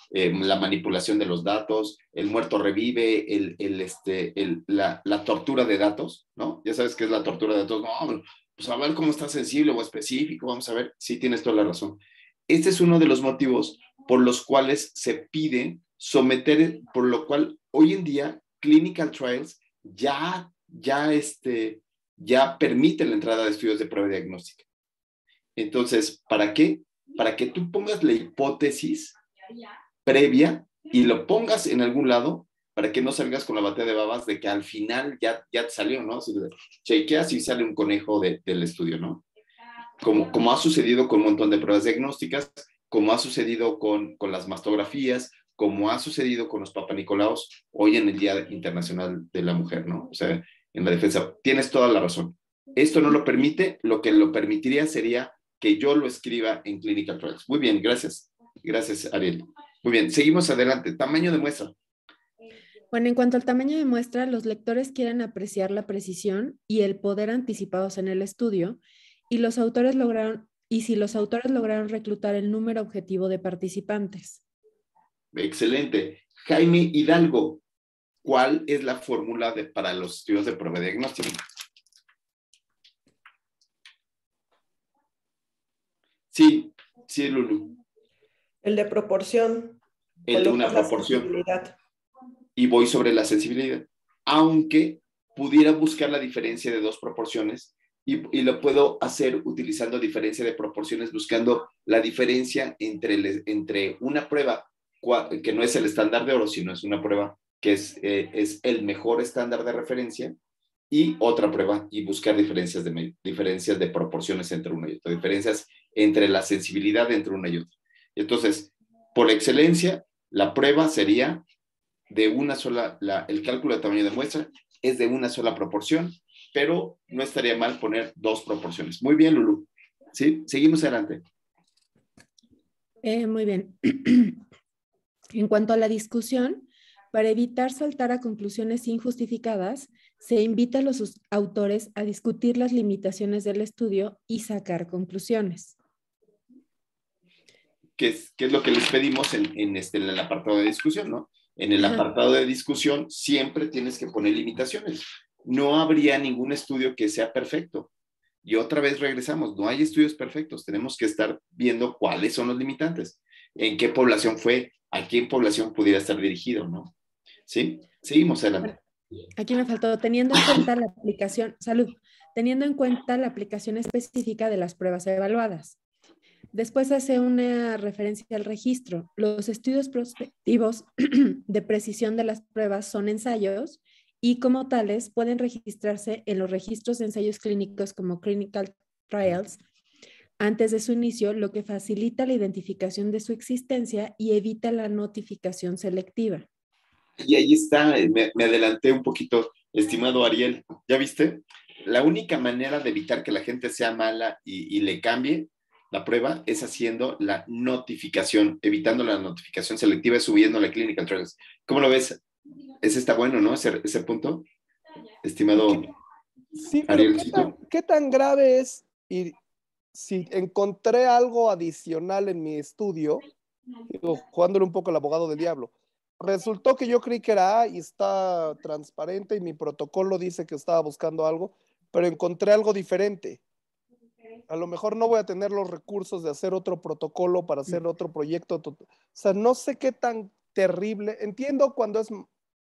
la manipulación de los datos, el muerto revive, la tortura de datos, ¿no? Ya sabes qué es la tortura de datos. No, pues a ver cómo está sensible o específico, vamos a ver. Sí, tienes toda la razón. Este es uno de los motivos por los cuales se pide someter, por lo cual hoy en día clinical trials ya permiten la entrada de estudios de prueba diagnóstica. Entonces, ¿para qué? Para que tú pongas la hipótesis previa y lo pongas en algún lado para que no salgas con la batea de babas de que al final ya te salió, ¿no? Si chequeas y sale un conejo del estudio, ¿no? como ha sucedido con un montón de pruebas diagnósticas, como ha sucedido con las mastografías, como ha sucedido con los papanicolaos hoy en el Día Internacional de la Mujer, ¿no? O sea, en la defensa. Tienes toda la razón. Esto no lo permite, lo que lo permitiría sería que yo lo escriba en Clinical Trials. Muy bien, gracias. Gracias, Ariel. Muy bien, seguimos adelante. Tamaño de muestra. Bueno, en cuanto al tamaño de muestra, los lectores quieren apreciar la precisión y el poder anticipados en el estudio, y si los autores lograron reclutar el número objetivo de participantes. Excelente. Jaime Hidalgo, ¿cuál es la fórmula para los estudios de prueba diagnóstica? Sí, Lulu. El de proporción. El de una proporción. Y voy sobre la sensibilidad. Aunque pudiera buscar la diferencia de dos proporciones y lo puedo hacer utilizando diferencia de proporciones, buscando la diferencia entre una prueba que no es el estándar de oro, sino es una prueba que es el mejor estándar de referencia, y otra prueba, y buscar diferencias de proporciones entre una y otra, diferencias entre la sensibilidad entre una y otra. Entonces, por excelencia, la prueba sería de una sola, el cálculo de tamaño de muestra es de una sola proporción, pero no estaría mal poner dos proporciones. Muy bien, Lulu. ¿Sí? Seguimos adelante. Muy bien. En cuanto a la discusión, para evitar saltar a conclusiones injustificadas, se invita a los autores a discutir las limitaciones del estudio y sacar conclusiones. ¿Qué es lo que les pedimos en el apartado de discusión, ¿no? En el apartado de discusión siempre tienes que poner limitaciones. No habría ningún estudio que sea perfecto. Y otra vez regresamos, no hay estudios perfectos. Tenemos que estar viendo cuáles son los limitantes, en qué población fue, a qué población pudiera estar dirigido, ¿no? ¿Sí? Seguimos adelante. Aquí me faltó, teniendo en cuenta la aplicación, teniendo en cuenta la aplicación específica de las pruebas evaluadas. Después hace una referencia al registro. Los estudios prospectivos de precisión de las pruebas son ensayos y como tales pueden registrarse en los registros de ensayos clínicos como Clinical Trials antes de su inicio, lo que facilita la identificación de su existencia y evita la notificación selectiva. Y ahí está, me adelanté un poquito, estimado Ariel. ¿Ya viste? La única manera de evitar que la gente sea mala y le cambie la prueba es haciendo la notificación, evitando la notificación selectiva y subiendo la Clinical Trials. ¿Cómo lo ves? Ese está bueno, ¿no? Ese punto, estimado sí, pero Ariel. ¿qué tan grave es? Y si encontré algo adicional en mi estudio, jugándole un poco el abogado del diablo, resultó que yo creí que era A y está transparente y mi protocolo dice que estaba buscando algo, pero encontré algo diferente. A lo mejor no voy a tener los recursos de hacer otro protocolo para hacer otro proyecto. O sea, no sé qué tan terrible. Entiendo cuando es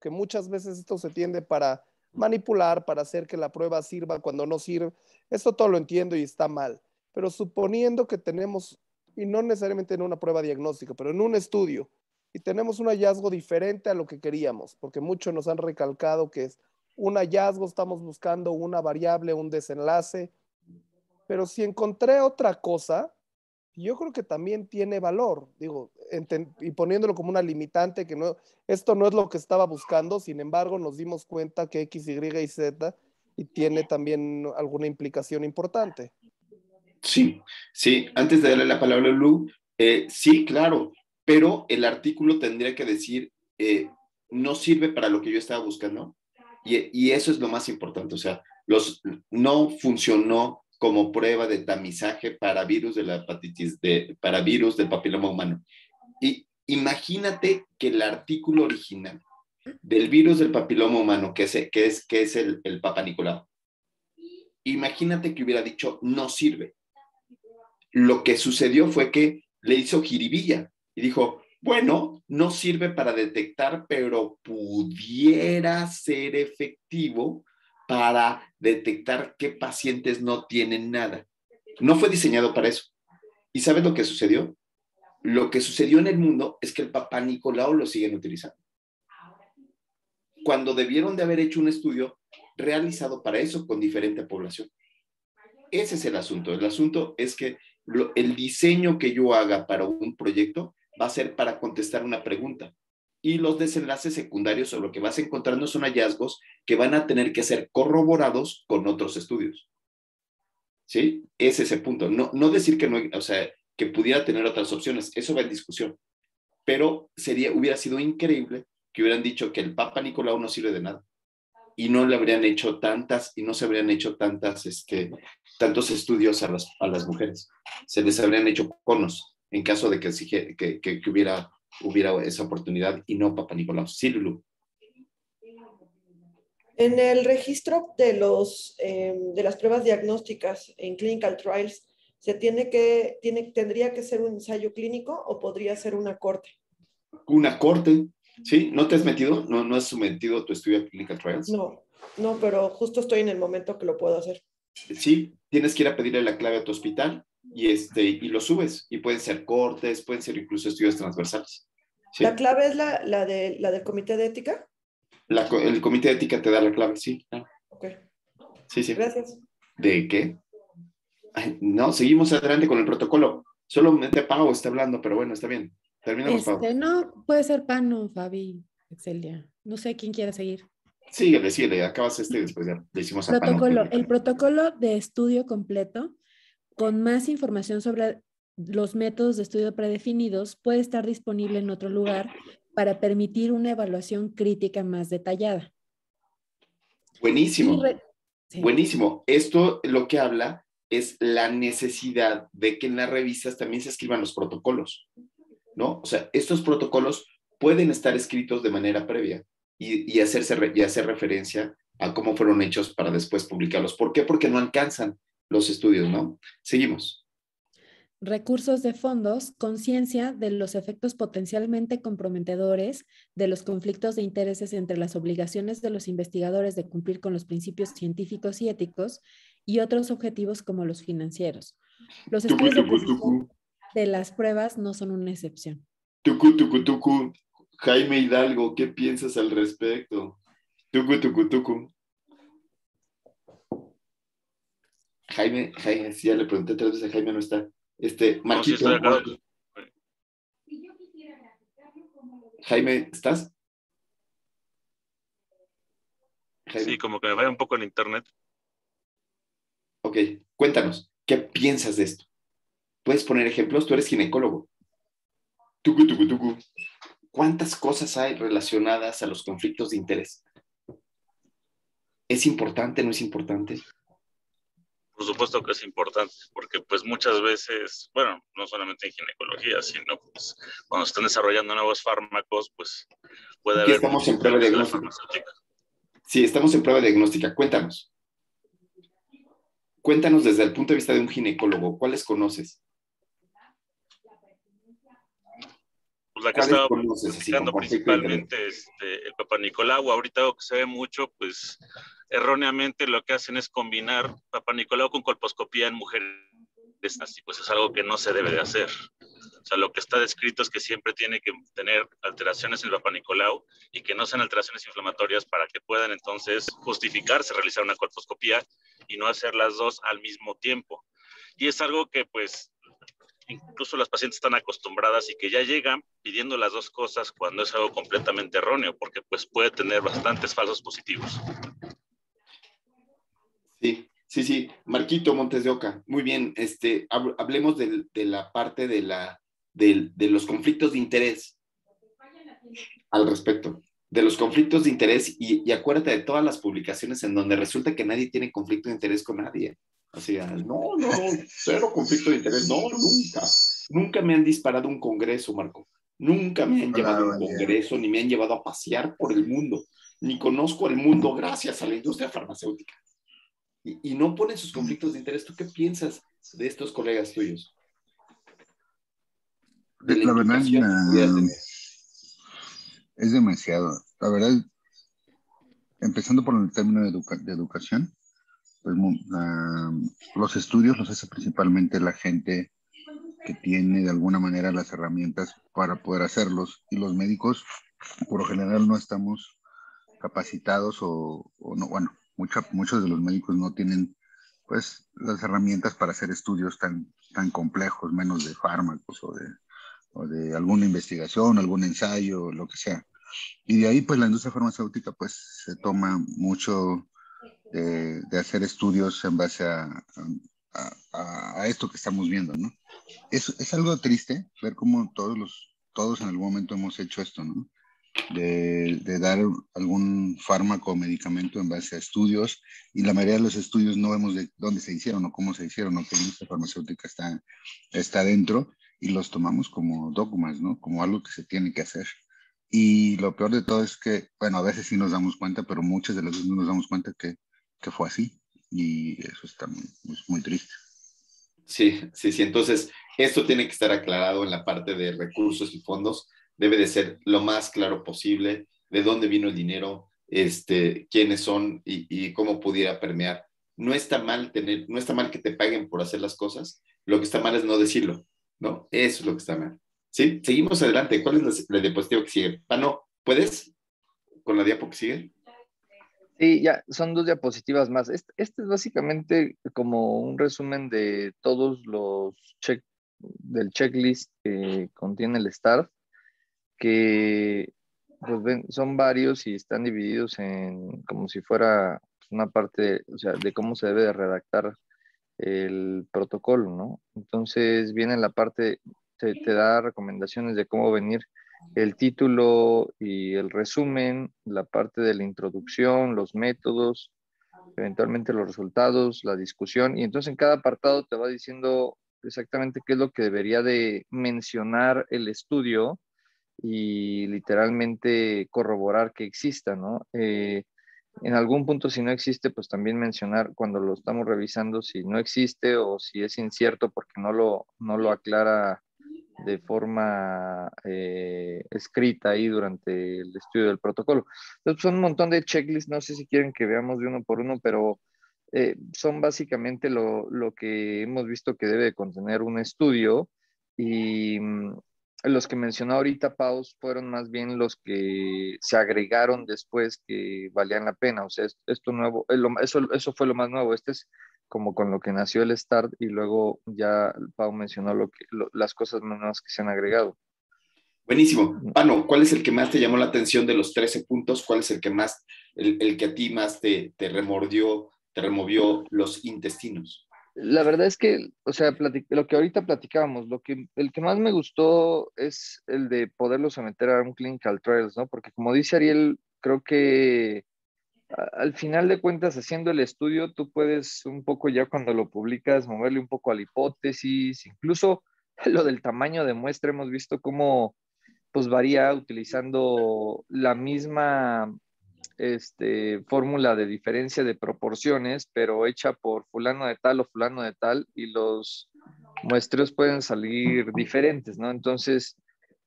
que muchas veces esto se tiende para manipular, para hacer que la prueba sirva cuando no sirve. Esto todo lo entiendo y está mal. Pero suponiendo que tenemos, y no necesariamente en una prueba diagnóstica, pero en un estudio, y tenemos un hallazgo diferente a lo que queríamos, porque muchos nos han recalcado que es un hallazgo, estamos buscando una variable, un desenlace, pero si encontré otra cosa, yo creo que también tiene valor, digo, y poniéndolo como una limitante, que no, esto no es lo que estaba buscando, sin embargo nos dimos cuenta que X, Y y Z y tiene también alguna implicación importante. Sí, sí, antes de darle la palabra a Lu, sí, claro, pero el artículo tendría que decir, no sirve para lo que yo estaba buscando, y eso es lo más importante, o sea, no funcionó como prueba de tamizaje para virus de la hepatitis, para virus del papiloma humano. Y imagínate que el artículo original del virus del papiloma humano, que es el Papa Nicolau, imagínate que hubiera dicho no sirve. Lo que sucedió fue que le hizo jiribilla y dijo, bueno, no sirve para detectar, pero pudiera ser efectivo para detectar qué pacientes no tienen nada. No fue diseñado para eso. ¿Y sabes lo que sucedió? Lo que sucedió en el mundo es que el Papa Nicolau lo siguen utilizando. Cuando debieron de haber hecho un estudio realizado para eso con diferente población. Ese es el asunto. El asunto es que el diseño que yo haga para un proyecto va a ser para contestar una pregunta. Y los desenlaces secundarios o lo que vas encontrando son hallazgos que van a tener que ser corroborados con otros estudios. ¿Sí? Ese es el punto. No decir que no, o sea, que pudiera tener otras opciones. Eso va en discusión. Pero hubiera sido increíble que hubieran dicho que el Papa Nicolau no sirve de nada. Y no le habrían hecho no se habrían hecho tantos estudios a las mujeres. Se les habrían hecho conos en caso de que hubiera esa oportunidad y no Papa Nicolau. Sí, Lulu. En el registro de las pruebas diagnósticas en clinical trials, ¿tendría que ser un ensayo clínico o podría ser una corte? Una corte, ¿sí? ¿No te has metido? ¿No has sometido tu estudio a clinical trials? No, pero justo estoy en el momento que lo puedo hacer. Sí, tienes que ir a pedirle la clave a tu hospital y lo subes. Y pueden ser cortes, pueden ser incluso estudios transversales. ¿Sí? ¿La clave es la del comité de ética? El comité de ética te da la clave, sí. Ok. Sí. Gracias. ¿De qué? Ay, no, seguimos adelante con el protocolo. Solamente Pau está hablando, pero bueno, está bien. Terminamos, Pau. No, puede ser Pano, Fabi, Excelia. No sé quién quiere seguir. Síguele. Acabas y después ya le hicimos a Pano. El protocolo de estudio completo, con más información sobre los métodos de estudio predefinidos, puede estar disponible en otro lugar para permitir una evaluación crítica más detallada. Buenísimo. Buenísimo. Esto lo que habla es la necesidad de que en las revistas también se escriban los protocolos, ¿no? O sea, estos protocolos pueden estar escritos de manera previa y hacer referencia a cómo fueron hechos para después publicarlos. ¿Por qué? Porque no alcanzan los estudios, ¿no? Seguimos. Recursos de fondos, conciencia de los efectos potencialmente comprometedores de los conflictos de intereses entre las obligaciones de los investigadores de cumplir con los principios científicos y éticos y otros objetivos como los financieros. Los estudios de precisión de las pruebas no son una excepción. Jaime Hidalgo, ¿qué piensas al respecto? Jaime, sí, ya le pregunté 3 veces a Jaime, no está. Marquito. No, sí, Jaime, ¿estás? Jaime. Sí, como que me vaya un poco el internet. Ok, cuéntanos, ¿qué piensas de esto? ¿Puedes poner ejemplos? Tú eres ginecólogo. ¿Cuántas cosas hay relacionadas a los conflictos de interés? ¿Es importante, no es importante? Por supuesto que es importante, porque pues muchas veces, bueno, no solamente en ginecología, sino pues cuando están desarrollando nuevos fármacos, pues puede haber... Estamos en prueba diagnóstica. Sí, estamos en prueba diagnóstica. Cuéntanos. Cuéntanos desde el punto de vista de un ginecólogo, ¿cuáles conoces? Pues la que estaba platicando principalmente el Papa Nicolau. Ahorita lo que se ve mucho, pues erróneamente lo que hacen es combinar Papa Nicolau con colposcopía en mujeres, y pues es algo que no se debe de hacer. O sea, lo que está descrito es que siempre tiene que tener alteraciones en el Papa Nicolau y que no sean alteraciones inflamatorias para que puedan entonces justificarse realizar una colposcopía y no hacer las dos al mismo tiempo. Y es algo que pues incluso las pacientes están acostumbradas y que ya llegan pidiendo las dos cosas cuando es algo completamente erróneo, porque pues puede tener bastantes falsos positivos. Sí. Marquito Montes de Oca, muy bien. Hablemos de la parte de los conflictos de interés al respecto. De los conflictos de interés y acuérdate de todas las publicaciones en donde resulta que nadie tiene conflicto de interés con nadie. O sea, no, cero conflicto de interés, no, nunca me han disparado un congreso, Marco, nunca me han llevado a un congreso, ni me han llevado a pasear por el mundo, ni conozco el mundo gracias a la industria farmacéutica, y no ponen sus conflictos de interés. ¿Tú qué piensas de estos colegas tuyos? La verdad, es demasiado, la verdad, empezando por el término de educación. Pues, los estudios los hace principalmente la gente que tiene de alguna manera las herramientas para poder hacerlos, y los médicos por lo general no estamos capacitados o no, bueno, muchos de los médicos no tienen pues, las herramientas para hacer estudios tan complejos, menos de fármacos o de alguna investigación, algún ensayo, lo que sea. Y de ahí, pues, la industria farmacéutica, pues, se toma mucho de hacer estudios en base a esto que estamos viendo, ¿no? Es algo triste ver cómo todos en algún momento hemos hecho esto, ¿no? De dar algún fármaco o medicamento en base a estudios, y la mayoría de los estudios no vemos de dónde se hicieron o cómo se hicieron o qué industria farmacéutica está dentro, y los tomamos como dogmas, ¿no? Como algo que se tiene que hacer. Y lo peor de todo es que, bueno, a veces sí nos damos cuenta, pero muchas de las veces no nos damos cuenta que fue así, y eso está muy triste. Sí. Entonces, esto tiene que estar aclarado en la parte de recursos y fondos. Debe de ser lo más claro posible de dónde vino el dinero, quiénes son y cómo pudiera permear. No está mal que te paguen por hacer las cosas. Lo que está mal es no decirlo, ¿no? Eso es lo que está mal. ¿Sí? Seguimos adelante. ¿Cuál es la diapositiva que sigue? Pano, ¿puedes? ¿Con la diapo que sigue? Sí, ya, son 2 diapositivas más. Este es básicamente como un resumen de todos los del checklist que contiene el START, que pues son varios y están divididos en como si fuera una parte, o sea, de cómo se debe de redactar el protocolo, ¿no? Entonces viene la parte, te da recomendaciones de cómo venir el título y el resumen, la parte de la introducción, los métodos, eventualmente los resultados, la discusión, y entonces en cada apartado te va diciendo exactamente qué es lo que debería de mencionar el estudio y literalmente corroborar que exista, ¿no? En algún punto, si no existe, pues también mencionar cuando lo estamos revisando si no existe o si es incierto porque no lo aclara de forma escrita ahí durante el estudio del protocolo. Entonces, son un montón de checklists, no sé si quieren que veamos de uno por uno, pero son básicamente lo que hemos visto que debe contener un estudio, y los que mencionó ahorita Paus fueron más bien los que se agregaron después que valían la pena. O sea, esto nuevo, eso fue lo más nuevo. Este es como con lo que nació el START, y luego ya Pau mencionó las cosas nuevas que se han agregado. Buenísimo. Pano, ¿cuál es el que más te llamó la atención de los 13 puntos? ¿Cuál es el que más, el que a ti más te removió los intestinos? La verdad es que, o sea, lo que ahorita platicábamos, el que más me gustó es el de poderlo someter a un clinical trials, ¿no? Porque como dice Ariel, creo que al final de cuentas, haciendo el estudio, tú puedes un poco ya cuando lo publicas moverle un poco a la hipótesis, incluso lo del tamaño de muestra, hemos visto cómo pues varía utilizando la misma fórmula de diferencia de proporciones, pero hecha por fulano de tal o fulano de tal, y los muestreos pueden salir diferentes, ¿no? Entonces,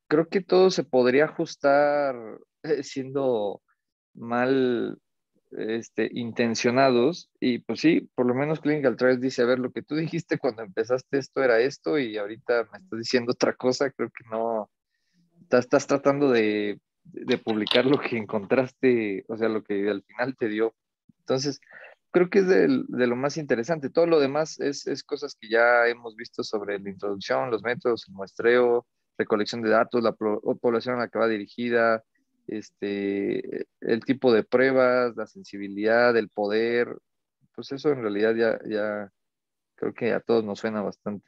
creo que todo se podría ajustar siendo mal intencionados, y pues sí, por lo menos Clinical Trials dice, a ver, lo que tú dijiste cuando empezaste esto era esto y ahorita me estás diciendo otra cosa. Creo que no, estás tratando de publicar lo que encontraste, o sea, lo que al final te dio. Entonces, creo que es de lo más interesante. Todo lo demás es cosas que ya hemos visto sobre la introducción, los métodos, el muestreo, recolección de datos, la población a la que va dirigida, el tipo de pruebas, la sensibilidad, el poder. Pues eso en realidad ya creo que a todos nos suena bastante.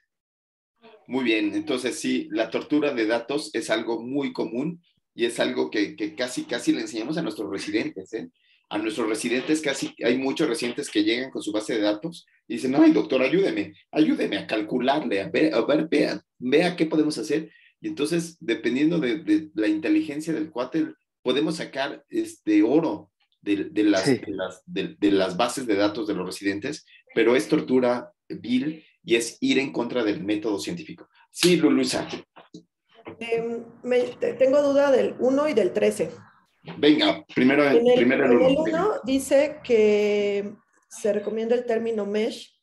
Muy bien, entonces sí, la tortura de datos es algo muy común y es algo que casi le enseñamos a nuestros residentes, ¿eh? A nuestros residentes hay muchos residentes que llegan con su base de datos y dicen, ay, doctor, ayúdeme a calcularle, a ver, vea qué podemos hacer. Y entonces, dependiendo de la inteligencia del cuate, podemos sacar oro de las bases de datos de los residentes, pero es tortura vil y es ir en contra del método científico. Sí, Luisa. Tengo duda del 1 y del 13. Venga, primero el 1. En el 1 dice que se recomienda el término MESH,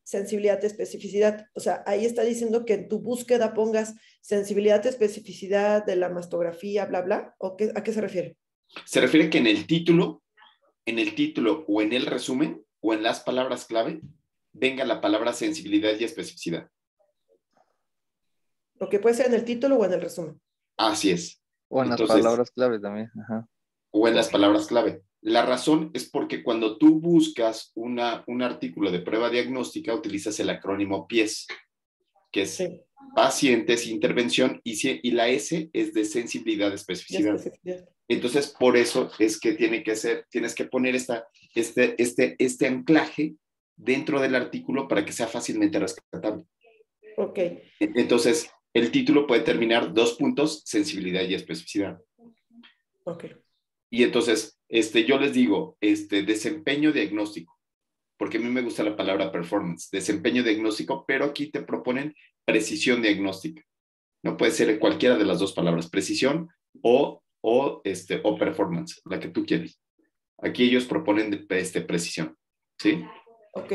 sensibilidad, especificidad. O sea, ahí está diciendo que en tu búsqueda pongas sensibilidad, especificidad de la mastografía, bla, bla. ¿O a qué se refiere? Se refiere que en el título o en el resumen o en las palabras clave venga la palabra sensibilidad y especificidad. Lo que puede ser en el título o en el resumen. Así es. O en las palabras clave también. Ajá. O en las palabras clave. La razón es porque cuando tú buscas un artículo de prueba diagnóstica, utilizas el acrónimo PIES, que es pacientes, intervención, y la S es de sensibilidad, especificidad. Entonces, por eso es que tienes que poner este anclaje dentro del artículo para que sea fácilmente rescatable. Ok. Entonces, el título puede terminar 2 puntos, sensibilidad y especificidad. Ok. Y entonces, yo les digo, desempeño diagnóstico, porque a mí me gusta la palabra performance, desempeño diagnóstico, pero aquí te proponen precisión diagnóstica. No puede ser cualquiera de las dos palabras, precisión o performance, la que tú quieres. Aquí ellos proponen precisión, ¿sí? Ok.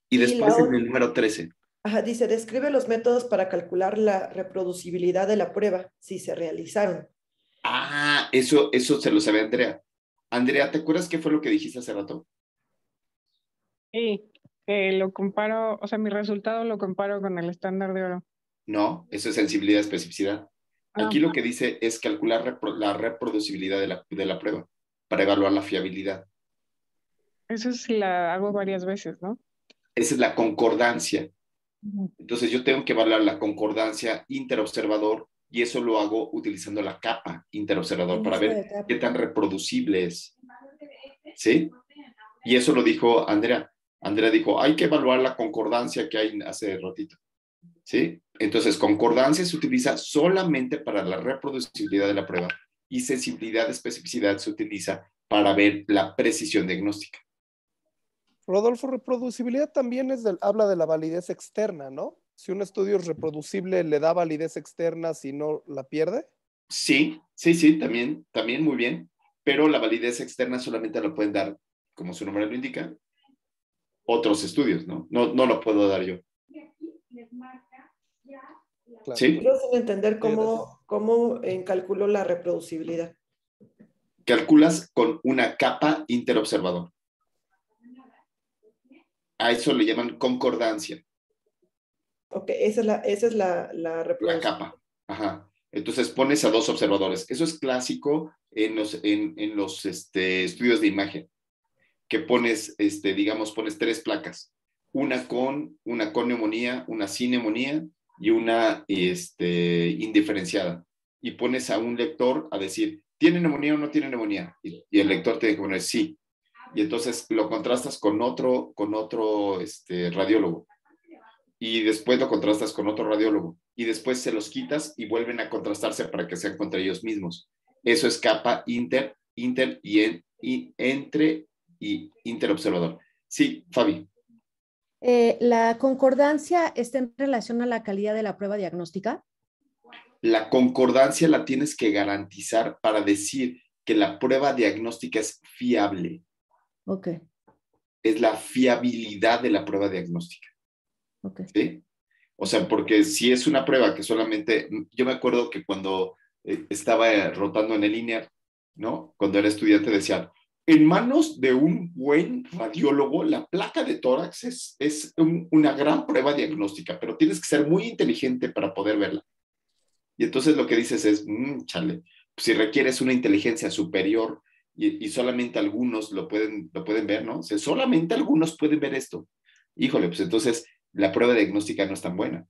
Y después en el número 13. Ajá, dice, describe los métodos para calcular la reproducibilidad de la prueba, si se realizaron. Ah, eso se lo sabe Andrea. Andrea, ¿te acuerdas qué fue lo que dijiste hace rato? Sí, que lo comparo, o sea, mi resultado lo comparo con el estándar de oro. No, eso es sensibilidad, especificidad. Aquí lo que dice es calcular la reproducibilidad de la prueba para evaluar la fiabilidad. Eso sí la hago varias veces, ¿no? Esa es la concordancia. Entonces yo tengo que evaluar la concordancia interobservador y eso lo hago utilizando la capa interobservador para ver qué tan reproducible es. ¿Sí? Y eso lo dijo Andrea. Andrea dijo, hay que evaluar la concordancia que hay hace ratito. ¿Sí? Entonces, concordancia se utiliza solamente para la reproducibilidad de la prueba y sensibilidad, especificidad se utiliza para ver la precisión diagnóstica. Rodolfo, reproducibilidad también habla de la validez externa, ¿no? Si un estudio es reproducible, ¿le da validez externa si no la pierde? Sí, también muy bien, pero la validez externa solamente la pueden dar, como su nombre lo indica, otros estudios, ¿no? No lo puedo dar yo. Claro. ¿Sí? Quiero entender cómo calculo la reproducibilidad. Calculas con una capa interobservador. A eso le llaman concordancia. Ok, esa es la reproducibilidad. La capa, ajá. Entonces pones a 2 observadores. Eso es clásico en los estudios de imagen, que pones, pones 3 placas. Una con neumonía, una sin neumonía y una indiferenciada. Y pones a un lector a decir, ¿tiene neumonía o no tiene neumonía? Y el lector tiene que poner sí. Y entonces lo contrastas con otro radiólogo. Y después lo contrastas con otro radiólogo. Y después se los quitas y vuelven a contrastarse para que sean contra ellos mismos. Eso es capa entre y interobservador. Sí, Fabi. ¿La concordancia está en relación a la calidad de la prueba diagnóstica? La concordancia la tienes que garantizar para decir que la prueba diagnóstica es fiable. Ok. Es la fiabilidad de la prueba diagnóstica. Ok. ¿Sí? O sea, porque si es una prueba que solamente, yo me acuerdo que cuando estaba rotando en el INER, ¿no? Cuando era estudiante decían, en manos de un buen radiólogo, la placa de tórax es una gran prueba diagnóstica, pero tienes que ser muy inteligente para poder verla. Y entonces lo que dices es, chale, si requieres una inteligencia superior y solamente algunos lo pueden ver, ¿no? O sea, solamente algunos pueden ver esto. Híjole, pues entonces la prueba diagnóstica no es tan buena,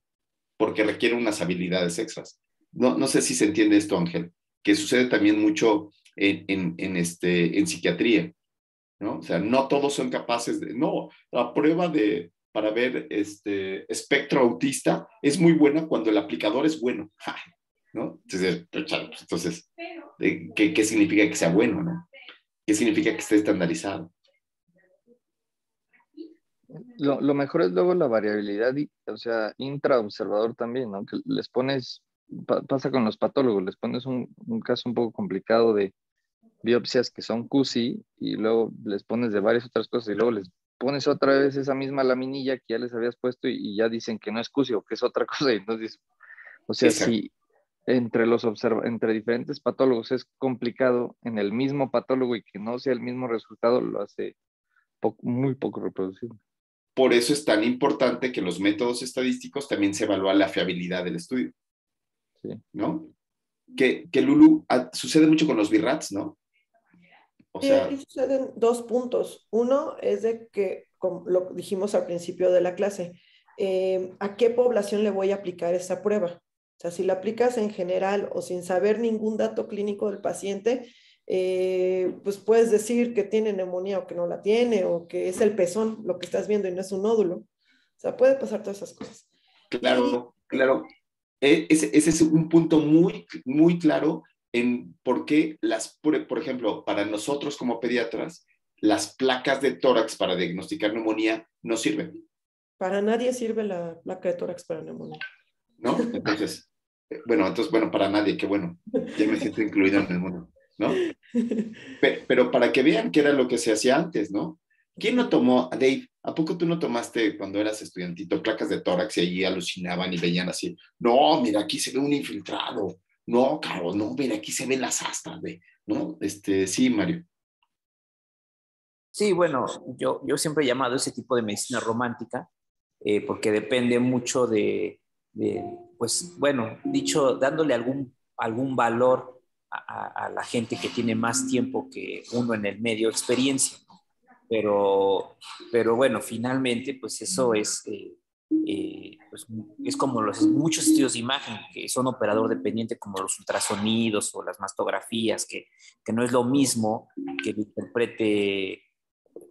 porque requiere unas habilidades extras. No sé si se entiende esto, Ángel, que sucede también mucho en psiquiatría, ¿no? O sea, no todos son capaces de, no, la prueba para ver espectro autista es muy buena cuando el aplicador es bueno, ¿no? Entonces, ¿qué significa que sea bueno, no? ¿Qué significa que esté estandarizado? Lo mejor es luego la variabilidad, o sea, intraobservador también, ¿no? Que les pones, pasa con los patólogos, les pones un caso un poco complicado de biopsias que son QC y luego les pones de varias otras cosas y luego les pones otra vez esa misma laminilla que ya les habías puesto y ya dicen que no es QC o que es otra cosa. Y entonces, o sea, Exacto. si entre diferentes patólogos es complicado en el mismo patólogo y que no sea el mismo resultado, lo hace muy poco reproducible. por eso es tan importante que los métodos estadísticos también se evalúa la fiabilidad del estudio. Sí. ¿No? Que Lulu, sucede mucho con los BIRATs, ¿no? O Sí, sea, aquí suceden 2 puntos. Uno es de que, como lo dijimos al principio de la clase, ¿a qué población le voy a aplicar esa prueba? O sea, si la aplicas en general o sin saber ningún dato clínico del paciente, pues puedes decir que tiene neumonía o que no la tiene, o que es el pezón lo que estás viendo y no es un nódulo. O sea, puede pasar todas esas cosas. claro, claro. Ese es un punto muy, muy claro en por qué por ejemplo, para nosotros como pediatras, las placas de tórax para diagnosticar neumonía no sirven. Para nadie sirve la placa de tórax para neumonía. ¿No? Entonces, bueno, para nadie, qué bueno. Ya me siento incluido en el mundo, ¿no? Pero para que vean qué era lo que se hacía antes, ¿no? ¿Quién no tomó, Dave, a poco tú no tomaste cuando eras estudiantito placas de tórax y allí alucinaban y veían así? No, mira, aquí se ve un infiltrado. No, Caro, no, mira, aquí se ven las astas, ¿no? Sí, Mario. Sí, bueno, yo siempre he llamado ese tipo de medicina romántica porque depende mucho pues bueno, dicho, dándole algún valor a la gente que tiene más tiempo que uno en el medio, experiencia, ¿no? Pero bueno, finalmente, pues eso pues es como muchos estudios de imagen que son operador dependiente, como los ultrasonidos o las mastografías, que no es lo mismo que lo interprete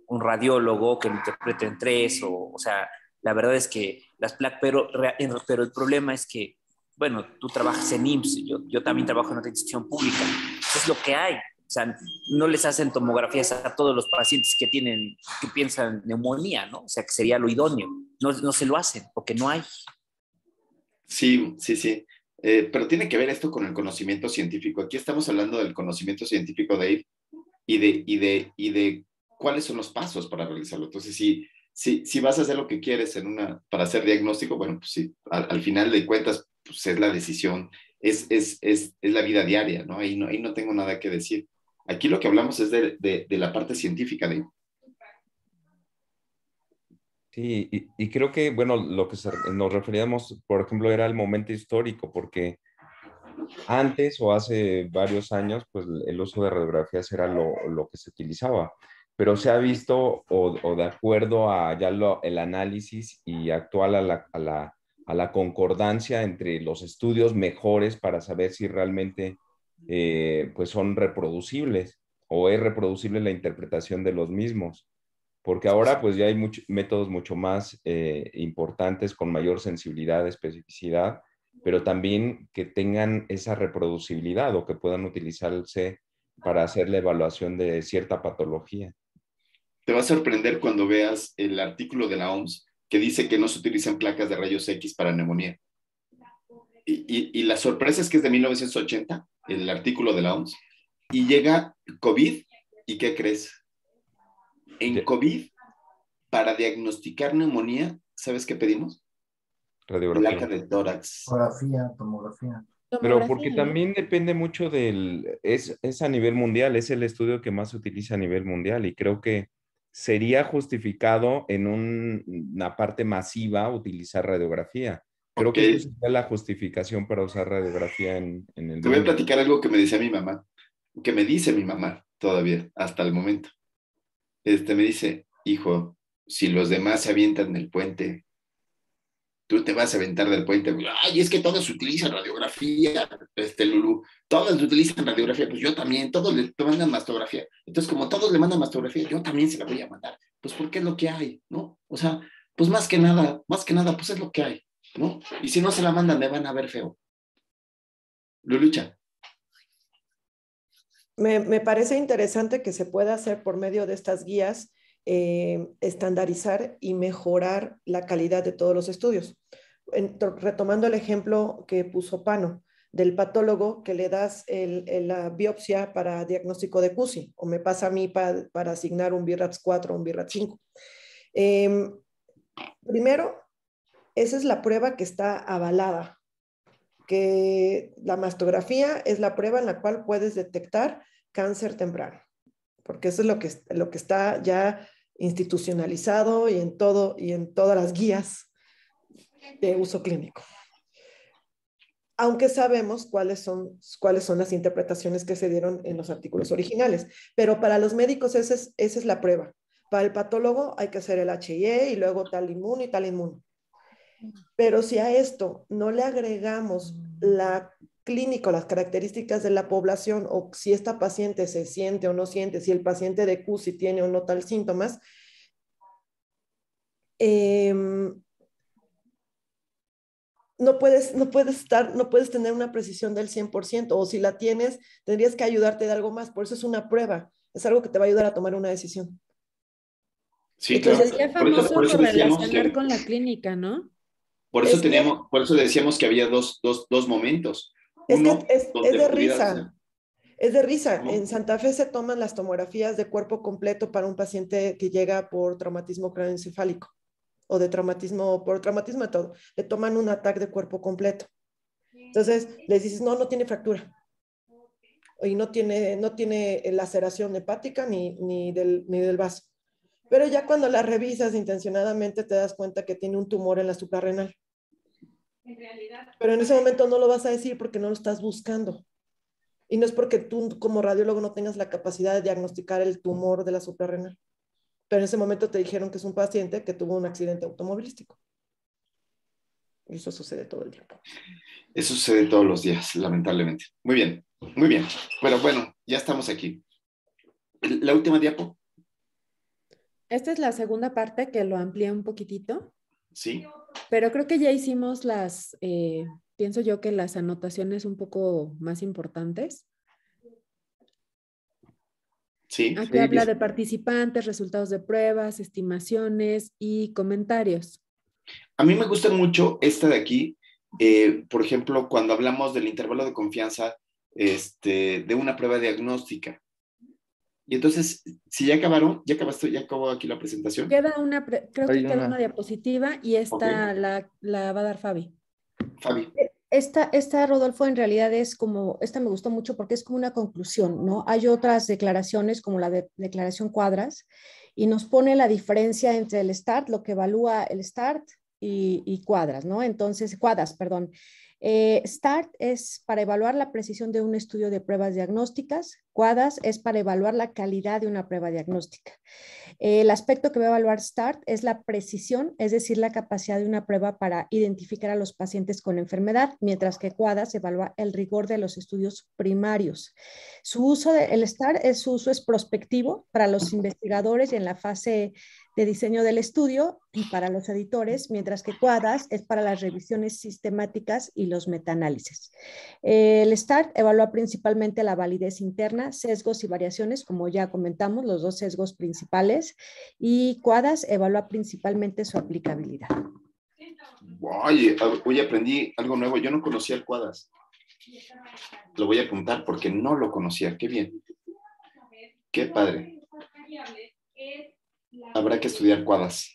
un radiólogo, que lo interprete en 3, o sea, la verdad es que las placas, pero el problema es que, bueno, tú trabajas en IMSS, yo también trabajo en otra institución pública, es lo que hay. O sea, no les hacen tomografías a todos los pacientes que piensan neumonía, ¿no? O sea, que sería lo idóneo. No se lo hacen porque no hay. Sí. Pero tiene que ver esto con el conocimiento científico. Aquí estamos hablando del conocimiento científico, Dave, y de cuáles son los pasos para realizarlo. Entonces, si vas a hacer lo que quieres para hacer diagnóstico, bueno, pues sí, al final de cuentas, pues es la decisión, es la vida diaria, ¿no? Ahí no tengo nada que decir. Aquí lo que hablamos es de la parte científica de... Sí, y creo que, bueno, lo que nos referíamos, por ejemplo, era el momento histórico, porque antes o hace varios años, pues el uso de radiografías era lo que se utilizaba, pero se ha visto, o de acuerdo a ya el análisis y actual a la concordancia entre los estudios mejores para saber si realmente pues son reproducibles o es reproducible la interpretación de los mismos. Porque ahora pues ya hay métodos mucho más importantes con mayor sensibilidad, especificidad, pero también que tengan esa reproducibilidad o que puedan utilizarse para hacer la evaluación de cierta patología. Te va a sorprender cuando veas el artículo de la OMS que dice que no se utilizan placas de rayos X para neumonía. Y la sorpresa es que es de 1980, el artículo de la OMS, y llega COVID, ¿y qué crees? En COVID, para diagnosticar neumonía, ¿sabes qué pedimos? Radiografía. Placa de tórax. Tomografía. Pero porque también depende mucho es a nivel mundial, es el estudio que más se utiliza a nivel mundial y creo que sería justificado en una parte masiva utilizar radiografía. Creo que esa sería la justificación para usar radiografía en el Te voy a mundo. platicar algo que me decía mi mamá, que me dice mi mamá todavía, hasta el momento. Me dice, hijo, si los demás se avientan del puente, tú te vas a aventar del puente. Ay, es que todos utilizan radiografía, Lulu. Todos utilizan radiografía, pues yo también. Todos le mandan mastografía. Entonces, como todos le mandan mastografía, yo también se la voy a mandar. Pues porque es lo que hay, ¿no? O sea, pues más que nada, pues es lo que hay, ¿no? Y si no se la mandan, me van a ver feo. Lulucha. Me parece interesante que se pueda hacer por medio de estas guías, estandarizar y mejorar la calidad de todos los estudios. Retomando el ejemplo que puso Pano, del patólogo que le das la biopsia para diagnóstico de CUSI, o me pasa a mí para asignar un BIRATS 4 o un BIRATS 5. Primero, esa es la prueba que está avalada, que la mastografía es la prueba en la cual puedes detectar cáncer temprano, porque eso es lo que está ya institucionalizado y en todas las guías de uso clínico. Aunque sabemos cuáles son las interpretaciones que se dieron en los artículos originales. Pero para los médicos esa es la prueba. Para el patólogo hay que hacer el HIE y luego tal inmuno y tal inmuno. Pero si a esto no le agregamos la clínica, las características de la población, o si esta paciente se siente o no siente, si el paciente de Q si tiene o no tal síntomas, no puedes tener una precisión del 100%, o si la tienes, tendrías que ayudarte de algo más. Por eso es una prueba, es algo que te va a ayudar a tomar una decisión. Sí, claro. Sería famoso correlacionar con la clínica, ¿no? Por eso decíamos que había dos momentos. Es de risa. Es de risa. En Santa Fe se toman las tomografías de cuerpo completo para un paciente que llega por traumatismo craneoencefálico o de traumatismo, por traumatismo de todo. Le toman un ataque de cuerpo completo. Entonces, les dices, no tiene fractura. Y no tiene laceración hepática ni del vaso. Pero ya cuando la revisas intencionadamente te das cuenta que tiene un tumor en la suprarrenal. Pero en ese momento no lo vas a decir porque no lo estás buscando. Y no es porque tú como radiólogo no tengas la capacidad de diagnosticar el tumor de la suprarrenal. Pero en ese momento te dijeron que es un paciente que tuvo un accidente automovilístico. Y eso sucede todo el tiempo. Eso sucede todos los días, lamentablemente. Muy bien, muy bien. Pero bueno, ya estamos aquí. La última diapo. Esta es la segunda parte que lo amplía un poquitito. Sí. Pero creo que ya hicimos pienso yo que las anotaciones un poco más importantes. Sí. Aquí habla de participantes, resultados de pruebas, estimaciones y comentarios. A mí me gusta mucho esta de aquí, por ejemplo, cuando hablamos del intervalo de confianza de una prueba diagnóstica. Y entonces, si ya acabaron, ya acabó aquí la presentación. Creo que queda una diapositiva y esta la va a dar Fabi. Fabi. Esta, Rodolfo, en realidad esta me gustó mucho porque es como una conclusión, ¿no? Hay otras declaraciones como la declaración Cuadras y nos pone la diferencia entre el START, lo que evalúa el START y Cuadras, ¿no? Entonces, Cuadras, perdón. START es para evaluar la precisión de un estudio de pruebas diagnósticas. Cuadras es para evaluar la calidad de una prueba diagnóstica. El aspecto que va a evaluar START es la precisión, es decir, la capacidad de una prueba para identificar a los pacientes con enfermedad, mientras que Cuadras evalúa el rigor de los estudios primarios. El START su uso es prospectivo para los investigadores y en la fase de diseño del estudio y para los editores, mientras que Cuadras es para las revisiones sistemáticas y los metaanálisis. El START evalúa principalmente la validez interna, sesgos y variaciones, como ya comentamos, los dos sesgos principales, y Cuadras evalúa principalmente su aplicabilidad. Oye, hoy aprendí algo nuevo. Yo no conocía el Cuadras. Lo voy a apuntar porque no lo conocía. Qué bien. Qué padre. Habrá que estudiar Cuadras.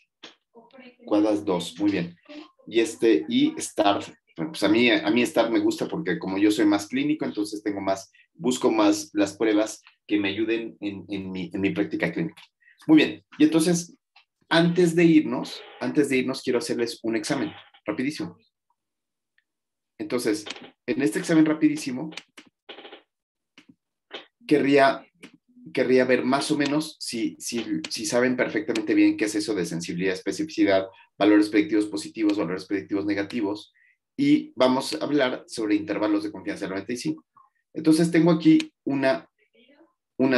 Cuadras 2, muy bien. Y START. Pues a mí START me gusta porque como yo soy más clínico, entonces busco más las pruebas que me ayuden en mi práctica clínica. Muy bien. Y entonces, antes de irnos, quiero hacerles un examen rapidísimo. Entonces, en este examen rapidísimo, querría ver más o menos si saben perfectamente bien qué es eso de sensibilidad, especificidad, valores predictivos positivos, valores predictivos negativos, y vamos a hablar sobre intervalos de confianza del 95. Entonces, tengo aquí una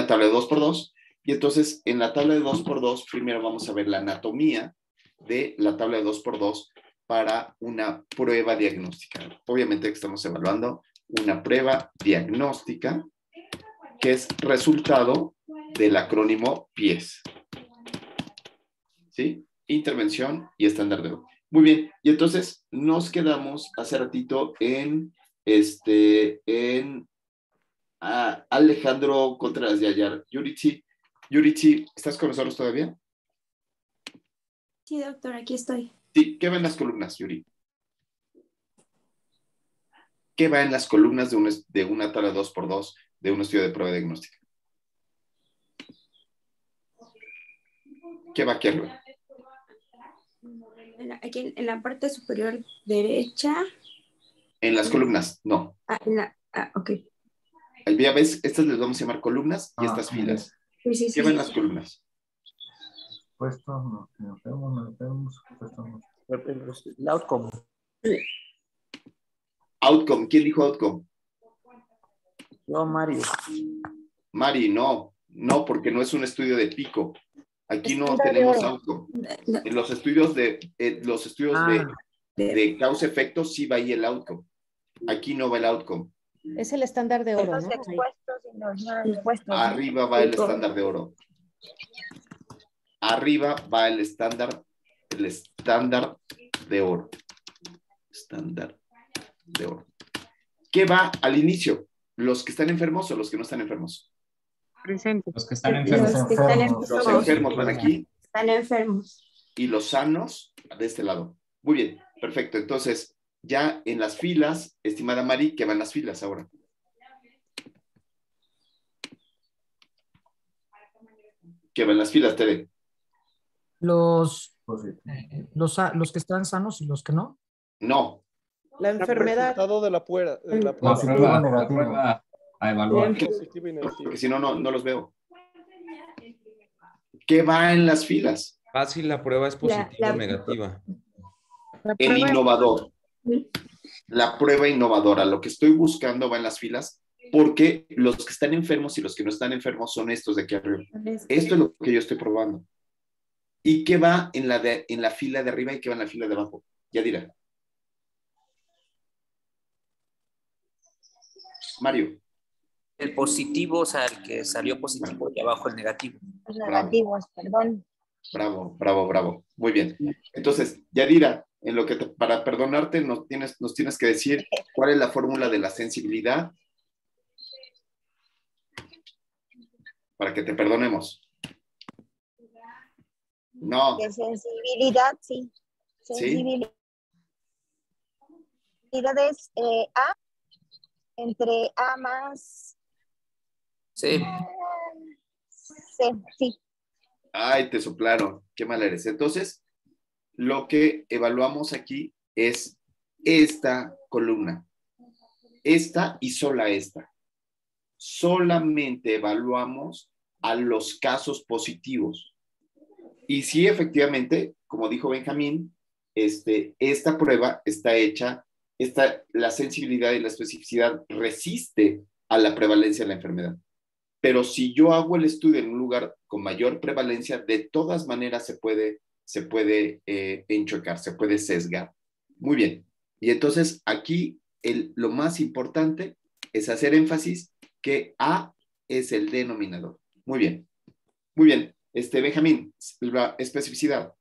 tabla de 2x2, y entonces en la tabla de 2x2, primero vamos a ver la anatomía de la tabla de 2x2 para una prueba diagnóstica. Obviamente que estamos evaluando una prueba diagnóstica que es resultado del acrónimo PIES. ¿Sí? Intervención y estándar de oro. Muy bien, y entonces nos quedamos hace ratito en Alejandro Contreras de Ayar. Yurichi, ¿estás con nosotros todavía? Sí, doctor, aquí estoy. Sí, ¿qué va en las columnas, Yuri? ¿Qué va en las columnas de una tabla 2x2 de un estudio de prueba diagnóstica? ¿Qué va aquí arriba? Aquí en la parte superior derecha. En las columnas, no. Ok. Ya ves, estas les vamos a llamar columnas y estas filas. Sí, ¿Qué va en las columnas? Puesto, no tenemos, El outcome. Outcome. ¿Quién dijo outcome? No, Mario. Mari, no. No, porque no es un estudio de pico. Aquí no tenemos outcome. En los estudios de causa-efecto sí va ahí el outcome. Aquí no va el outcome. Es el estándar de oro, Los ¿no? expuestos y los no expuestos. Arriba va el estándar de oro. Arriba va el estándar de oro. Estándar de oro. ¿Qué va al inicio? ¿Los que están enfermos o los que no están enfermos? Presente. Los que están enfermos. Los enfermos van aquí. Están enfermos. Y los sanos de este lado. Muy bien, perfecto. Entonces, ya en las filas, estimada Mari, ¿qué van las filas ahora? ¿Qué van las filas, Tere? Los que están sanos y los que no. No. La enfermedad. El resultado de la prueba. La prueba a evaluar. Positivo y negativo. Porque si no, no los veo. ¿Qué va en las filas? Fácil, la prueba es positiva o negativa. El innovador. La prueba innovadora. Lo que estoy buscando va en las filas porque los que están enfermos y los que no están enfermos son estos de aquí arriba. Esto es lo que yo estoy probando. ¿Y qué va en la fila de arriba y qué va en la fila de abajo? Ya dirá. Mario. El positivo, o sea, el que salió positivo y abajo el negativo. Los negativos, perdón. Bravo. Muy bien. Entonces, Yadira, en lo que para perdonarte nos tienes que decir cuál es la fórmula de la sensibilidad para que te perdonemos. No. De sensibilidad, sí. Sensibilidad es A entre A más C. C, sí. Ay, te soplaron. Qué mal eres. Entonces, lo que evaluamos aquí es esta columna. Esta y sola esta. Solamente evaluamos a los casos positivos. Y sí, efectivamente, como dijo Benjamín, esta prueba está hecha, la sensibilidad y la especificidad resiste a la prevalencia de la enfermedad. Pero si yo hago el estudio en un lugar con mayor prevalencia, de todas maneras se puede enchocar, se puede sesgar. Muy bien. Y entonces aquí lo más importante es hacer énfasis que A es el denominador. Muy bien. Muy bien. Benjamín, la especificidad.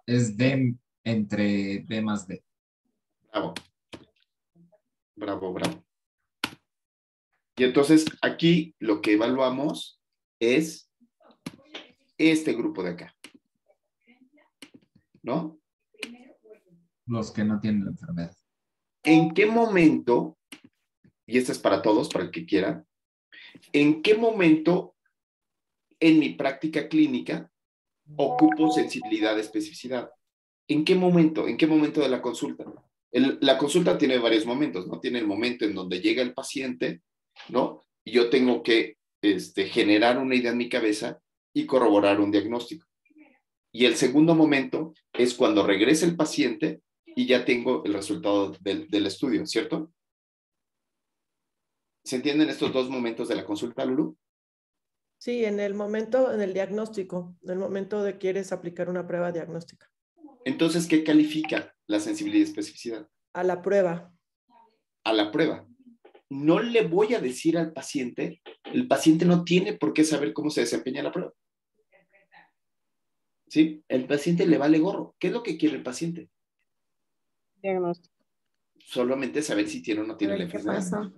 Es D entre D más D. Bravo. Y entonces aquí lo que evaluamos es este grupo de acá. ¿No? Los que no tienen la enfermedad. ¿En qué momento, y esto es para todos, para el que quiera, en qué momento en mi práctica clínica ocupo sensibilidad de especificidad? ¿En qué momento? ¿En qué momento de la consulta? La consulta tiene varios momentos, ¿no? Tiene el momento en donde llega el paciente, ¿no? Y yo tengo que generar una idea en mi cabeza y corroborar un diagnóstico. Y el segundo momento es cuando regresa el paciente y ya tengo el resultado del estudio, ¿cierto? ¿Se entienden estos dos momentos de la consulta, Lulu? Sí, en el momento, en el diagnóstico, en el momento de quieres aplicar una prueba diagnóstica. Entonces, ¿qué califica la sensibilidad y especificidad? A la prueba. A la prueba. No le voy a decir al paciente, el paciente no tiene por qué saber cómo se desempeña la prueba. ¿Sí? El paciente le vale gorro. ¿Qué es lo que quiere el paciente? Diagnóstico. Solamente saber si tiene o no tiene la ¿Qué enfermedad. pasa?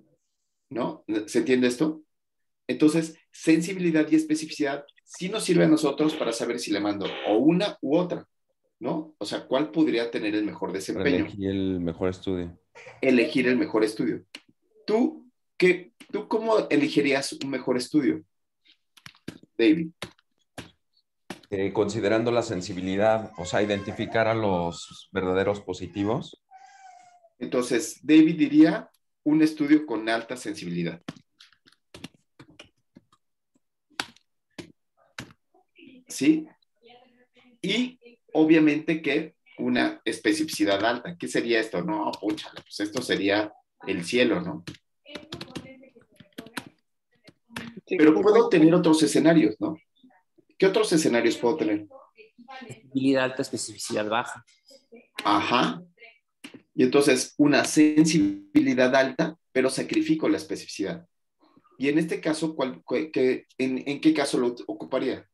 ¿No? ¿Se entiende esto? Entonces, sensibilidad y especificidad sí nos sirve a nosotros para saber si le mando o una u otra, ¿no? O sea, ¿cuál podría tener el mejor desempeño? Elegir el mejor estudio. Elegir el mejor estudio. ¿Tú cómo elegirías un mejor estudio, David? considerando la sensibilidad, o sea, identificar a los verdaderos positivos. Entonces, David diría un estudio con alta sensibilidad. ¿Sí? Y obviamente que una especificidad alta. ¿Qué sería esto? No, pucha, pues esto sería el cielo, ¿no? Pero puedo tener otros escenarios, ¿no? ¿Qué otros escenarios puedo tener? Sensibilidad alta, especificidad baja. Ajá. Y entonces una sensibilidad alta, pero sacrifico la especificidad. Y en este caso, ¿en qué caso lo ocuparía?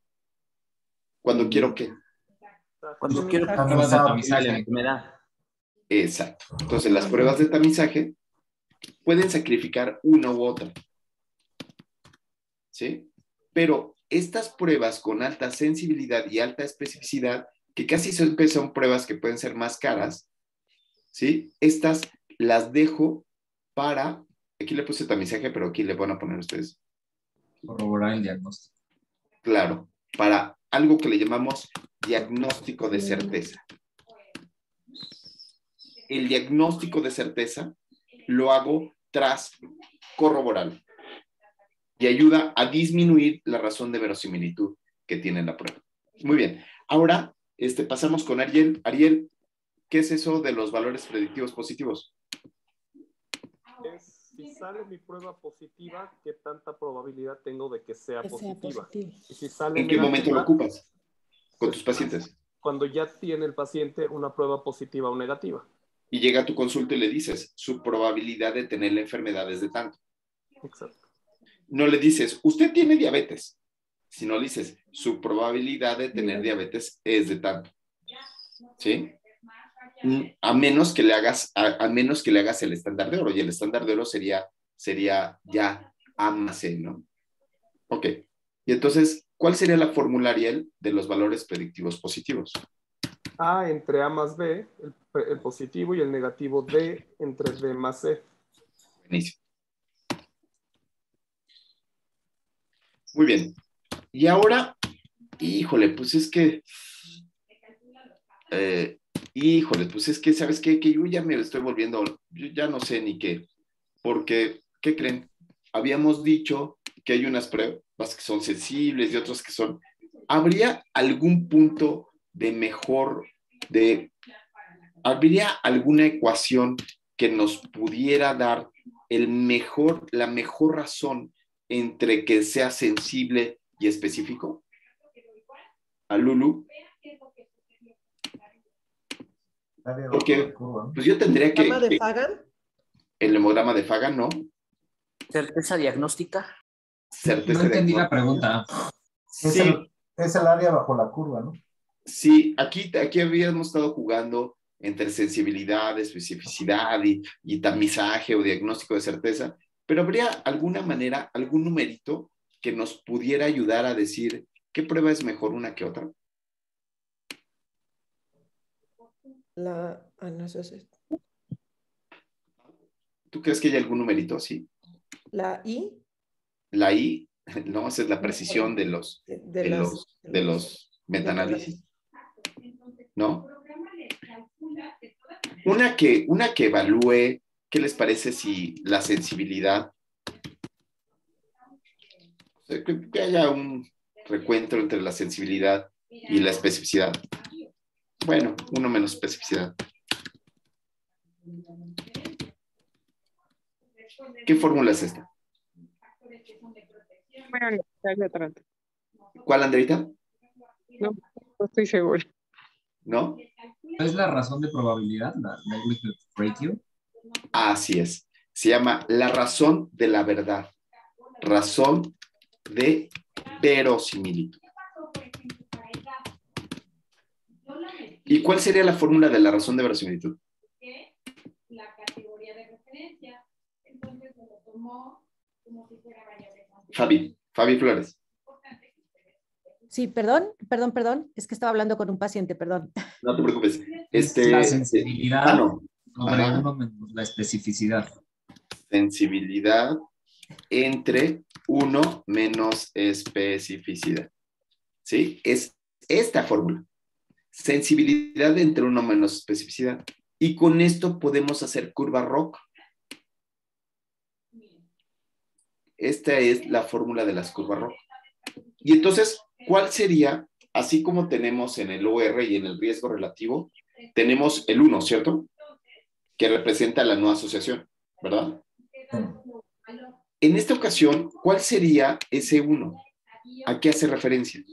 Cuando quiero qué. Cuando quiero pruebas de tamizaje de la enfermedad. Exacto. Entonces las pruebas de tamizaje pueden sacrificar una u otra. ¿Sí? Pero estas pruebas con alta sensibilidad y alta especificidad, que casi siempre son pruebas que pueden ser más caras, ¿sí? Estas las dejo para, aquí le puse tamizaje, pero aquí le van a poner ustedes. Corroborar el diagnóstico. Claro, para algo que le llamamos diagnóstico de certeza. El diagnóstico de certeza lo hago tras corroborar y ayuda a disminuir la razón de verosimilitud que tiene la prueba. Muy bien. Ahora pasamos con Ariel. Ariel, ¿qué es eso de los valores predictivos positivos? Si sale mi prueba positiva, ¿qué tanta probabilidad tengo de que sea positiva? Y si sale ¿En qué negativa, momento lo ocupas con tus pacientes? Cuando ya tiene el paciente una prueba positiva o negativa. Y llega a tu consulta y le dices, su probabilidad de tener la enfermedad es de tanto. Exacto. No le dices, usted tiene diabetes, sino le dices, su probabilidad de tener diabetes es de tanto. ¿Sí? A menos que le hagas el estándar de oro, y el estándar de oro sería ya A más C, ¿no? Ok. Y entonces, ¿cuál sería la fórmula, Ariel, de los valores predictivos positivos? A entre A más B, el positivo, y el negativo D entre B más C. Buenísimo. Muy bien. Y ahora, híjole, pues es que, ¿sabes qué? Que yo ya me estoy volviendo, yo ya no sé ni qué, porque, ¿qué creen? Habíamos dicho que hay unas pruebas que son sensibles y otras que son, ¿habría algún punto de mejor, habría alguna ecuación que nos pudiera dar la mejor razón entre que sea sensible y específico? ¿A Lulu? Porque pues yo tendría que... ¿El hemograma de Fagan? El hemograma de Fagan, ¿no? ¿Certeza diagnóstica? No entendí la pregunta. Sí. Es el área bajo la curva, ¿no? Sí, aquí habíamos estado jugando entre sensibilidad, especificidad y tamizaje o diagnóstico de certeza, pero ¿habría alguna manera, algún numerito que nos pudiera ayudar a decir qué prueba es mejor una que otra? No sé si... ¿Tú crees que hay algún numerito así? ¿La I? La I, no, esa es la precisión de los metaanálisis. ¿No? Una que evalúe, ¿qué les parece si la sensibilidad, que haya un recuento entre la sensibilidad y la especificidad? Bueno, uno menos especificidad. ¿Qué fórmula es esta? ¿Cuál, Andreita? No estoy seguro. ¿No? ¿Es la razón de probabilidad, la likelihood ratio? Así es. Se llama la razón de la verdad. Razón de verosimilitud. ¿Y cuál sería la fórmula de la razón de verosimilitud? Fabi Flores. Sí, perdón, es que estaba hablando con un paciente, perdón. No te preocupes. La sensibilidad sobre Ajá. uno menos la especificidad. Sensibilidad entre 1 menos especificidad. ¿Sí? Es esta fórmula. Sensibilidad entre 1 menos especificidad. Y con esto podemos hacer curva ROC. Esta es la fórmula de las curvas ROC. Y entonces, ¿cuál sería, así como tenemos en el OR y en el riesgo relativo, tenemos el 1, ¿cierto? Que representa la no asociación, ¿verdad? En esta ocasión, ¿cuál sería ese 1? ¿A qué hace referencia?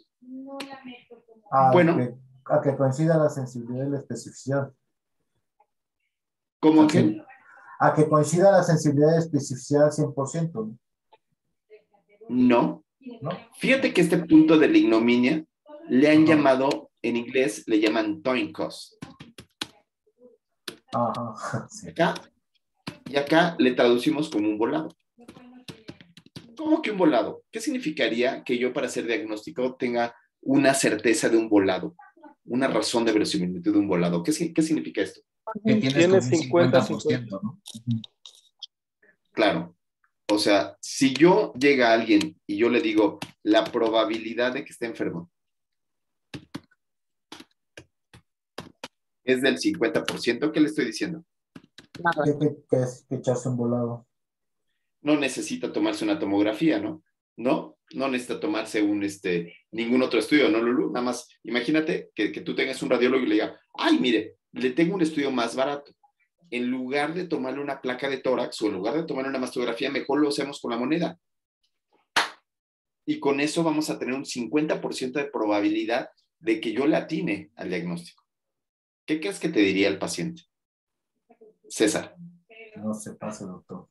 Bueno, a que coincida la sensibilidad y la especificidad. ¿Cómo que? A que coincida la sensibilidad y la especificidad al 100%. No. Fíjate que este punto de la ignominia le han llamado, en inglés le llaman toy cost. Sí. Acá le traducimos como un volado. ¿Cómo que un volado? ¿Qué significaría que yo para ser diagnóstico tenga una certeza de un volado? Una razón de verosimilitud de un volado. ¿Qué significa esto? Que tienes 50%, ¿no? Claro. O sea, si yo llega alguien y yo le digo la probabilidad de que esté enfermo es del 50%, ¿qué le estoy diciendo? Que echarse un volado. No necesita tomarse una tomografía, ¿no? No necesita tomarse ningún otro estudio, ¿no, Lulu? Nada más, imagínate que tú tengas un radiólogo y le diga, ay, mire, le tengo un estudio más barato. En lugar de tomarle una placa de tórax o en lugar de tomarle una mastografía, mejor lo hacemos con la moneda. Y con eso vamos a tener un 50% de probabilidad de que yo le atine al diagnóstico. ¿Qué crees que te diría el paciente? César. No se pase, doctor.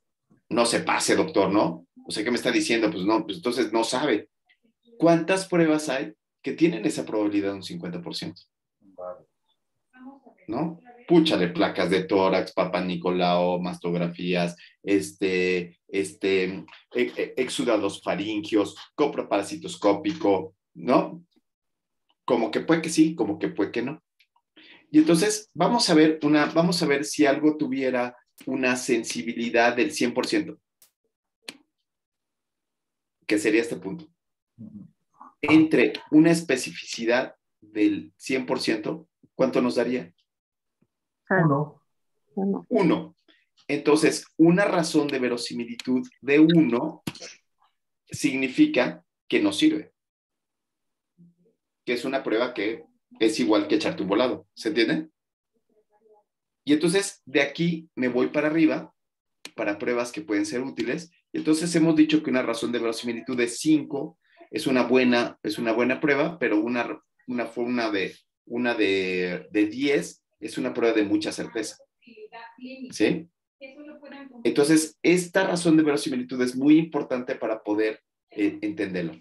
No se pase, doctor, ¿no? O sea, ¿qué me está diciendo? Pues no, pues entonces no sabe. ¿Cuántas pruebas hay que tienen esa probabilidad de un 50%? ¿No? Púchale placas de tórax, Papa Nicolau, mastografías, exudados faringios, coproparasitoscópico, ¿no? Como que puede que sí, como que puede que no. Y entonces vamos a ver si algo tuviera una sensibilidad del 100%, que sería este punto. Entre una especificidad del 100%, ¿cuánto nos daría? 1. Entonces, una razón de verosimilitud de 1 significa que no sirve. Que es una prueba que es igual que echarte un volado. ¿Se entiende? Y entonces, de aquí me voy para arriba para pruebas que pueden ser útiles. Entonces, hemos dicho que una razón de verosimilitud de 5 es una buena prueba, pero una de 10 es una prueba de mucha certeza. ¿Sí? Entonces, esta razón de verosimilitud es muy importante para poder entenderlo.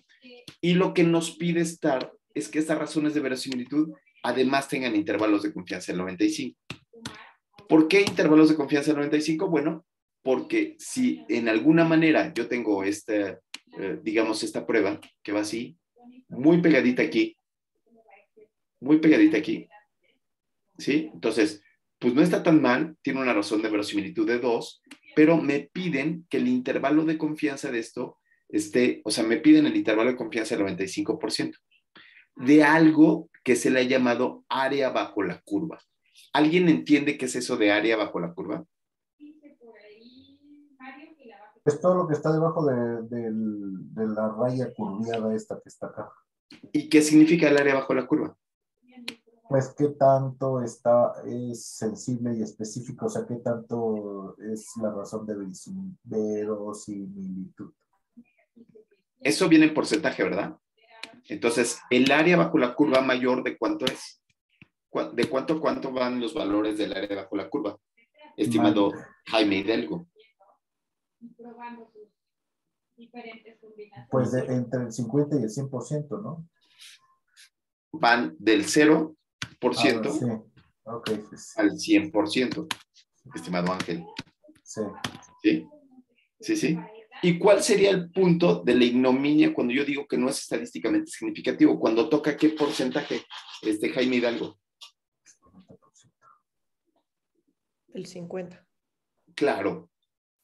Y lo que nos pide STAR es que estas razones de verosimilitud además tengan intervalos de confianza del 95. ¿Por qué intervalos de confianza del 95? Bueno, porque si en alguna manera yo tengo digamos, esta prueba que va así, muy pegadita aquí, ¿sí? Entonces, pues no está tan mal, tiene una razón de verosimilitud de 2, pero me piden que el intervalo de confianza de esto me piden el intervalo de confianza del 95% de algo que se le ha llamado área bajo la curva. ¿Alguien entiende qué es eso de área bajo la curva? Es todo lo que está debajo de la raya curviada esta que está acá. ¿Y qué significa el área bajo la curva? Pues qué tanto es sensible y específico, o sea, qué tanto es la razón de verosimilitud. Eso viene en porcentaje, ¿verdad? Entonces, el área bajo la curva mayor, ¿de cuánto es? ¿De cuánto a cuánto van los valores del área bajo la curva? Estimado Jaime Hidalgo. Pues entre el 50 y el 100%, ¿no? Van del 0% sí. Okay, pues. al 100%, estimado Ángel. Sí. ¿Sí? Sí, sí. ¿Y cuál sería el punto de la ignominia cuando yo digo que no es estadísticamente significativo? Cuando toca qué porcentaje, Jaime Hidalgo. El 50. Claro.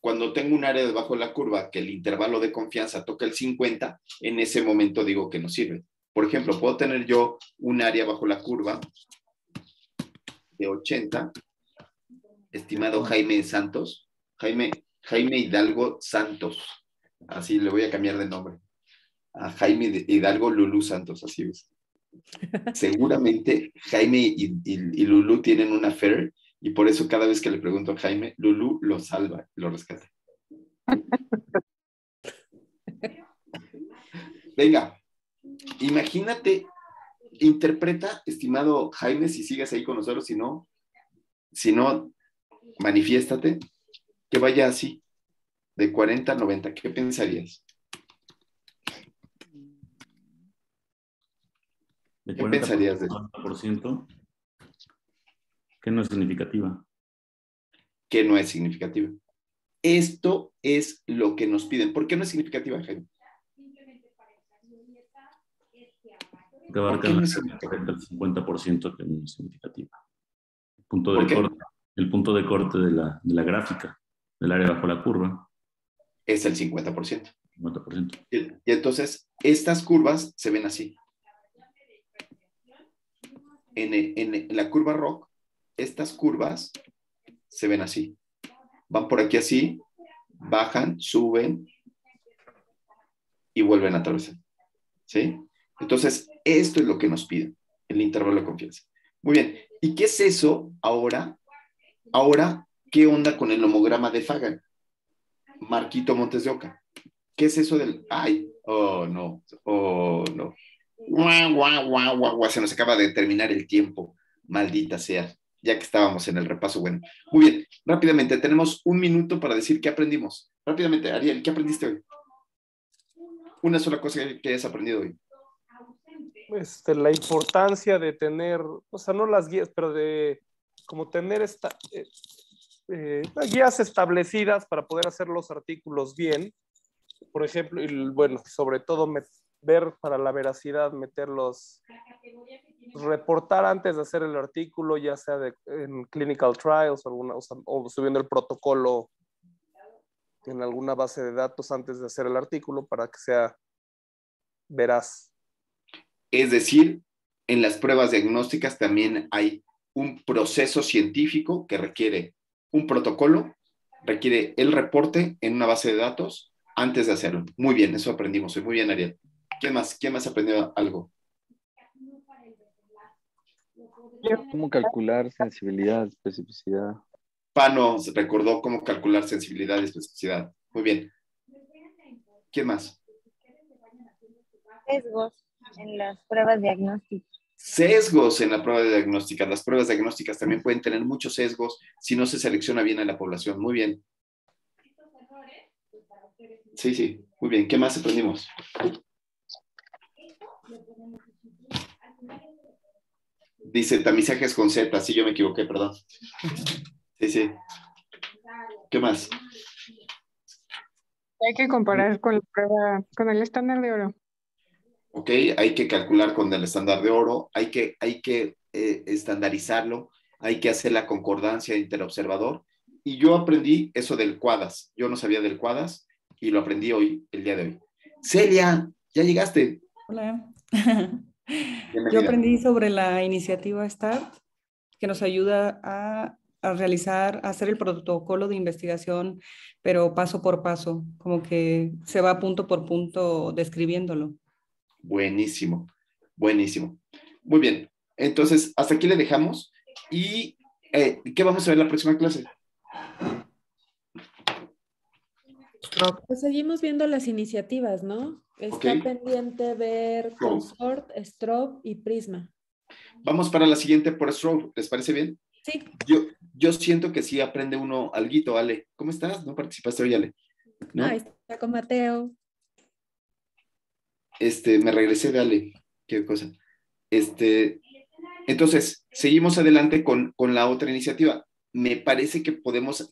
Cuando tengo un área debajo de la curva que el intervalo de confianza toca el 50, en ese momento digo que no sirve. Por ejemplo, puedo tener yo un área bajo la curva de 80, estimado Jaime Santos, Jaime Hidalgo Santos, así le voy a cambiar de nombre, a Jaime Hidalgo Lulú Santos, así es. Seguramente Jaime y Lulú tienen una affair y por eso cada vez que le pregunto a Jaime, Lulú lo salva, lo rescata. Venga, imagínate, interpreta, estimado Jaime, si sigues ahí con nosotros, si no, manifiéstate, que vaya así, de 40 a 90, ¿qué pensarías? De ¿Qué pensarías de 40% que no es significativa. Que no es significativa. Esto es lo que nos piden. ¿Por qué no es significativa, Jaime? Que abarca el 50% que no es significativa. El punto de corte de la gráfica, del área bajo la curva. Es el 50%. 50%. Y entonces, estas curvas se ven así. En la curva ROC, estas curvas se ven así. Van por aquí así, bajan, suben y vuelven a atravesar. ¿Sí? Entonces, esto es lo que nos piden, el intervalo de confianza. Muy bien. ¿Y qué es eso ahora? Ahora, ¿qué onda con el homograma de Fagan? Marquito Montes de Oca. ¿Qué es eso del... Ay, oh, no, oh, no. Se nos acaba de terminar el tiempo, maldita sea, ya que estábamos en el repaso. Bueno, muy bien, rápidamente, tenemos un minuto para decir qué aprendimos. Rápidamente, Ariel, ¿qué aprendiste hoy? Una sola cosa que hayas aprendido hoy. La importancia de tener, o sea, no las guías, pero de como tener guías establecidas para poder hacer los artículos bien. Por ejemplo, y bueno, sobre todo ver para la veracidad, meterlos, reportar antes de hacer el artículo, ya sea en clinical trials o subiendo el protocolo en alguna base de datos antes de hacer el artículo para que sea veraz. Es decir, en las pruebas diagnósticas también hay un proceso científico que requiere un protocolo, requiere el reporte en una base de datos antes de hacerlo. Muy bien, eso aprendimos. Muy bien, Ariel. ¿Quién más aprendió algo? ¿Cómo calcular sensibilidad, especificidad? Pano recordó cómo calcular sensibilidad y especificidad. Muy bien. ¿Quién más? Sesgos en las pruebas diagnósticas. Sesgos en la prueba diagnóstica. Las pruebas diagnósticas también pueden tener muchos sesgos si no se selecciona bien a la población. Muy bien. Sí, muy bien. ¿Qué más aprendimos? Dice tamizajes con Z. Sí, yo me equivoqué, perdón. Sí. ¿Qué más? Hay que comparar con la prueba, con el estándar de oro. Ok, hay que calcular con el estándar de oro, hay que estandarizarlo, hay que hacer la concordancia interobservador. Y yo aprendí eso del QUADAS. Yo no sabía del QUADAS y lo aprendí hoy, el día de hoy. Celia, ¿ya llegaste? Hola. Yo aprendí sobre la iniciativa START, que nos ayuda a hacer el protocolo de investigación, pero paso por paso, como que se va punto por punto describiéndolo. Buenísimo. Muy bien. Entonces, hasta aquí le dejamos. ¿Y qué vamos a ver la próxima clase? Pues seguimos viendo las iniciativas, ¿no? Está pendiente ver Consort, Strobe y Prisma. Vamos para la siguiente por Strobe. ¿Les parece bien? Sí. Yo siento que sí aprende uno alguito, Ale. ¿Cómo estás? ¿No participaste hoy, Ale? ¿No? Ah, está con Mateo. Me regresé de Ale. Qué cosa. Entonces, seguimos adelante con la otra iniciativa. Me parece que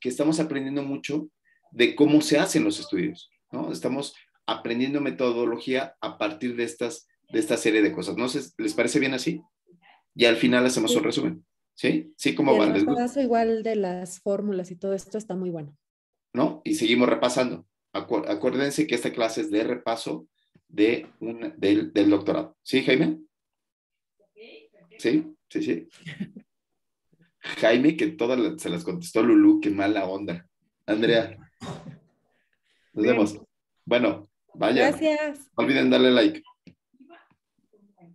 estamos aprendiendo mucho de cómo se hacen los estudios, ¿no? Estamos aprendiendo metodología a partir de esta serie de cosas. ¿No les parece bien así? Y al final hacemos un resumen. ¿Sí? ¿Sí? ¿Cómo van? El repaso igual de las fórmulas y todo esto está muy bueno. ¿No? Y seguimos repasando. Acuérdense que esta clase es de repaso del doctorado. ¿Sí, Jaime? Sí. Jaime, que todas se las contestó Lulú, qué mala onda. Andrea, nos vemos. Bueno, vaya. Gracias. No olviden darle like.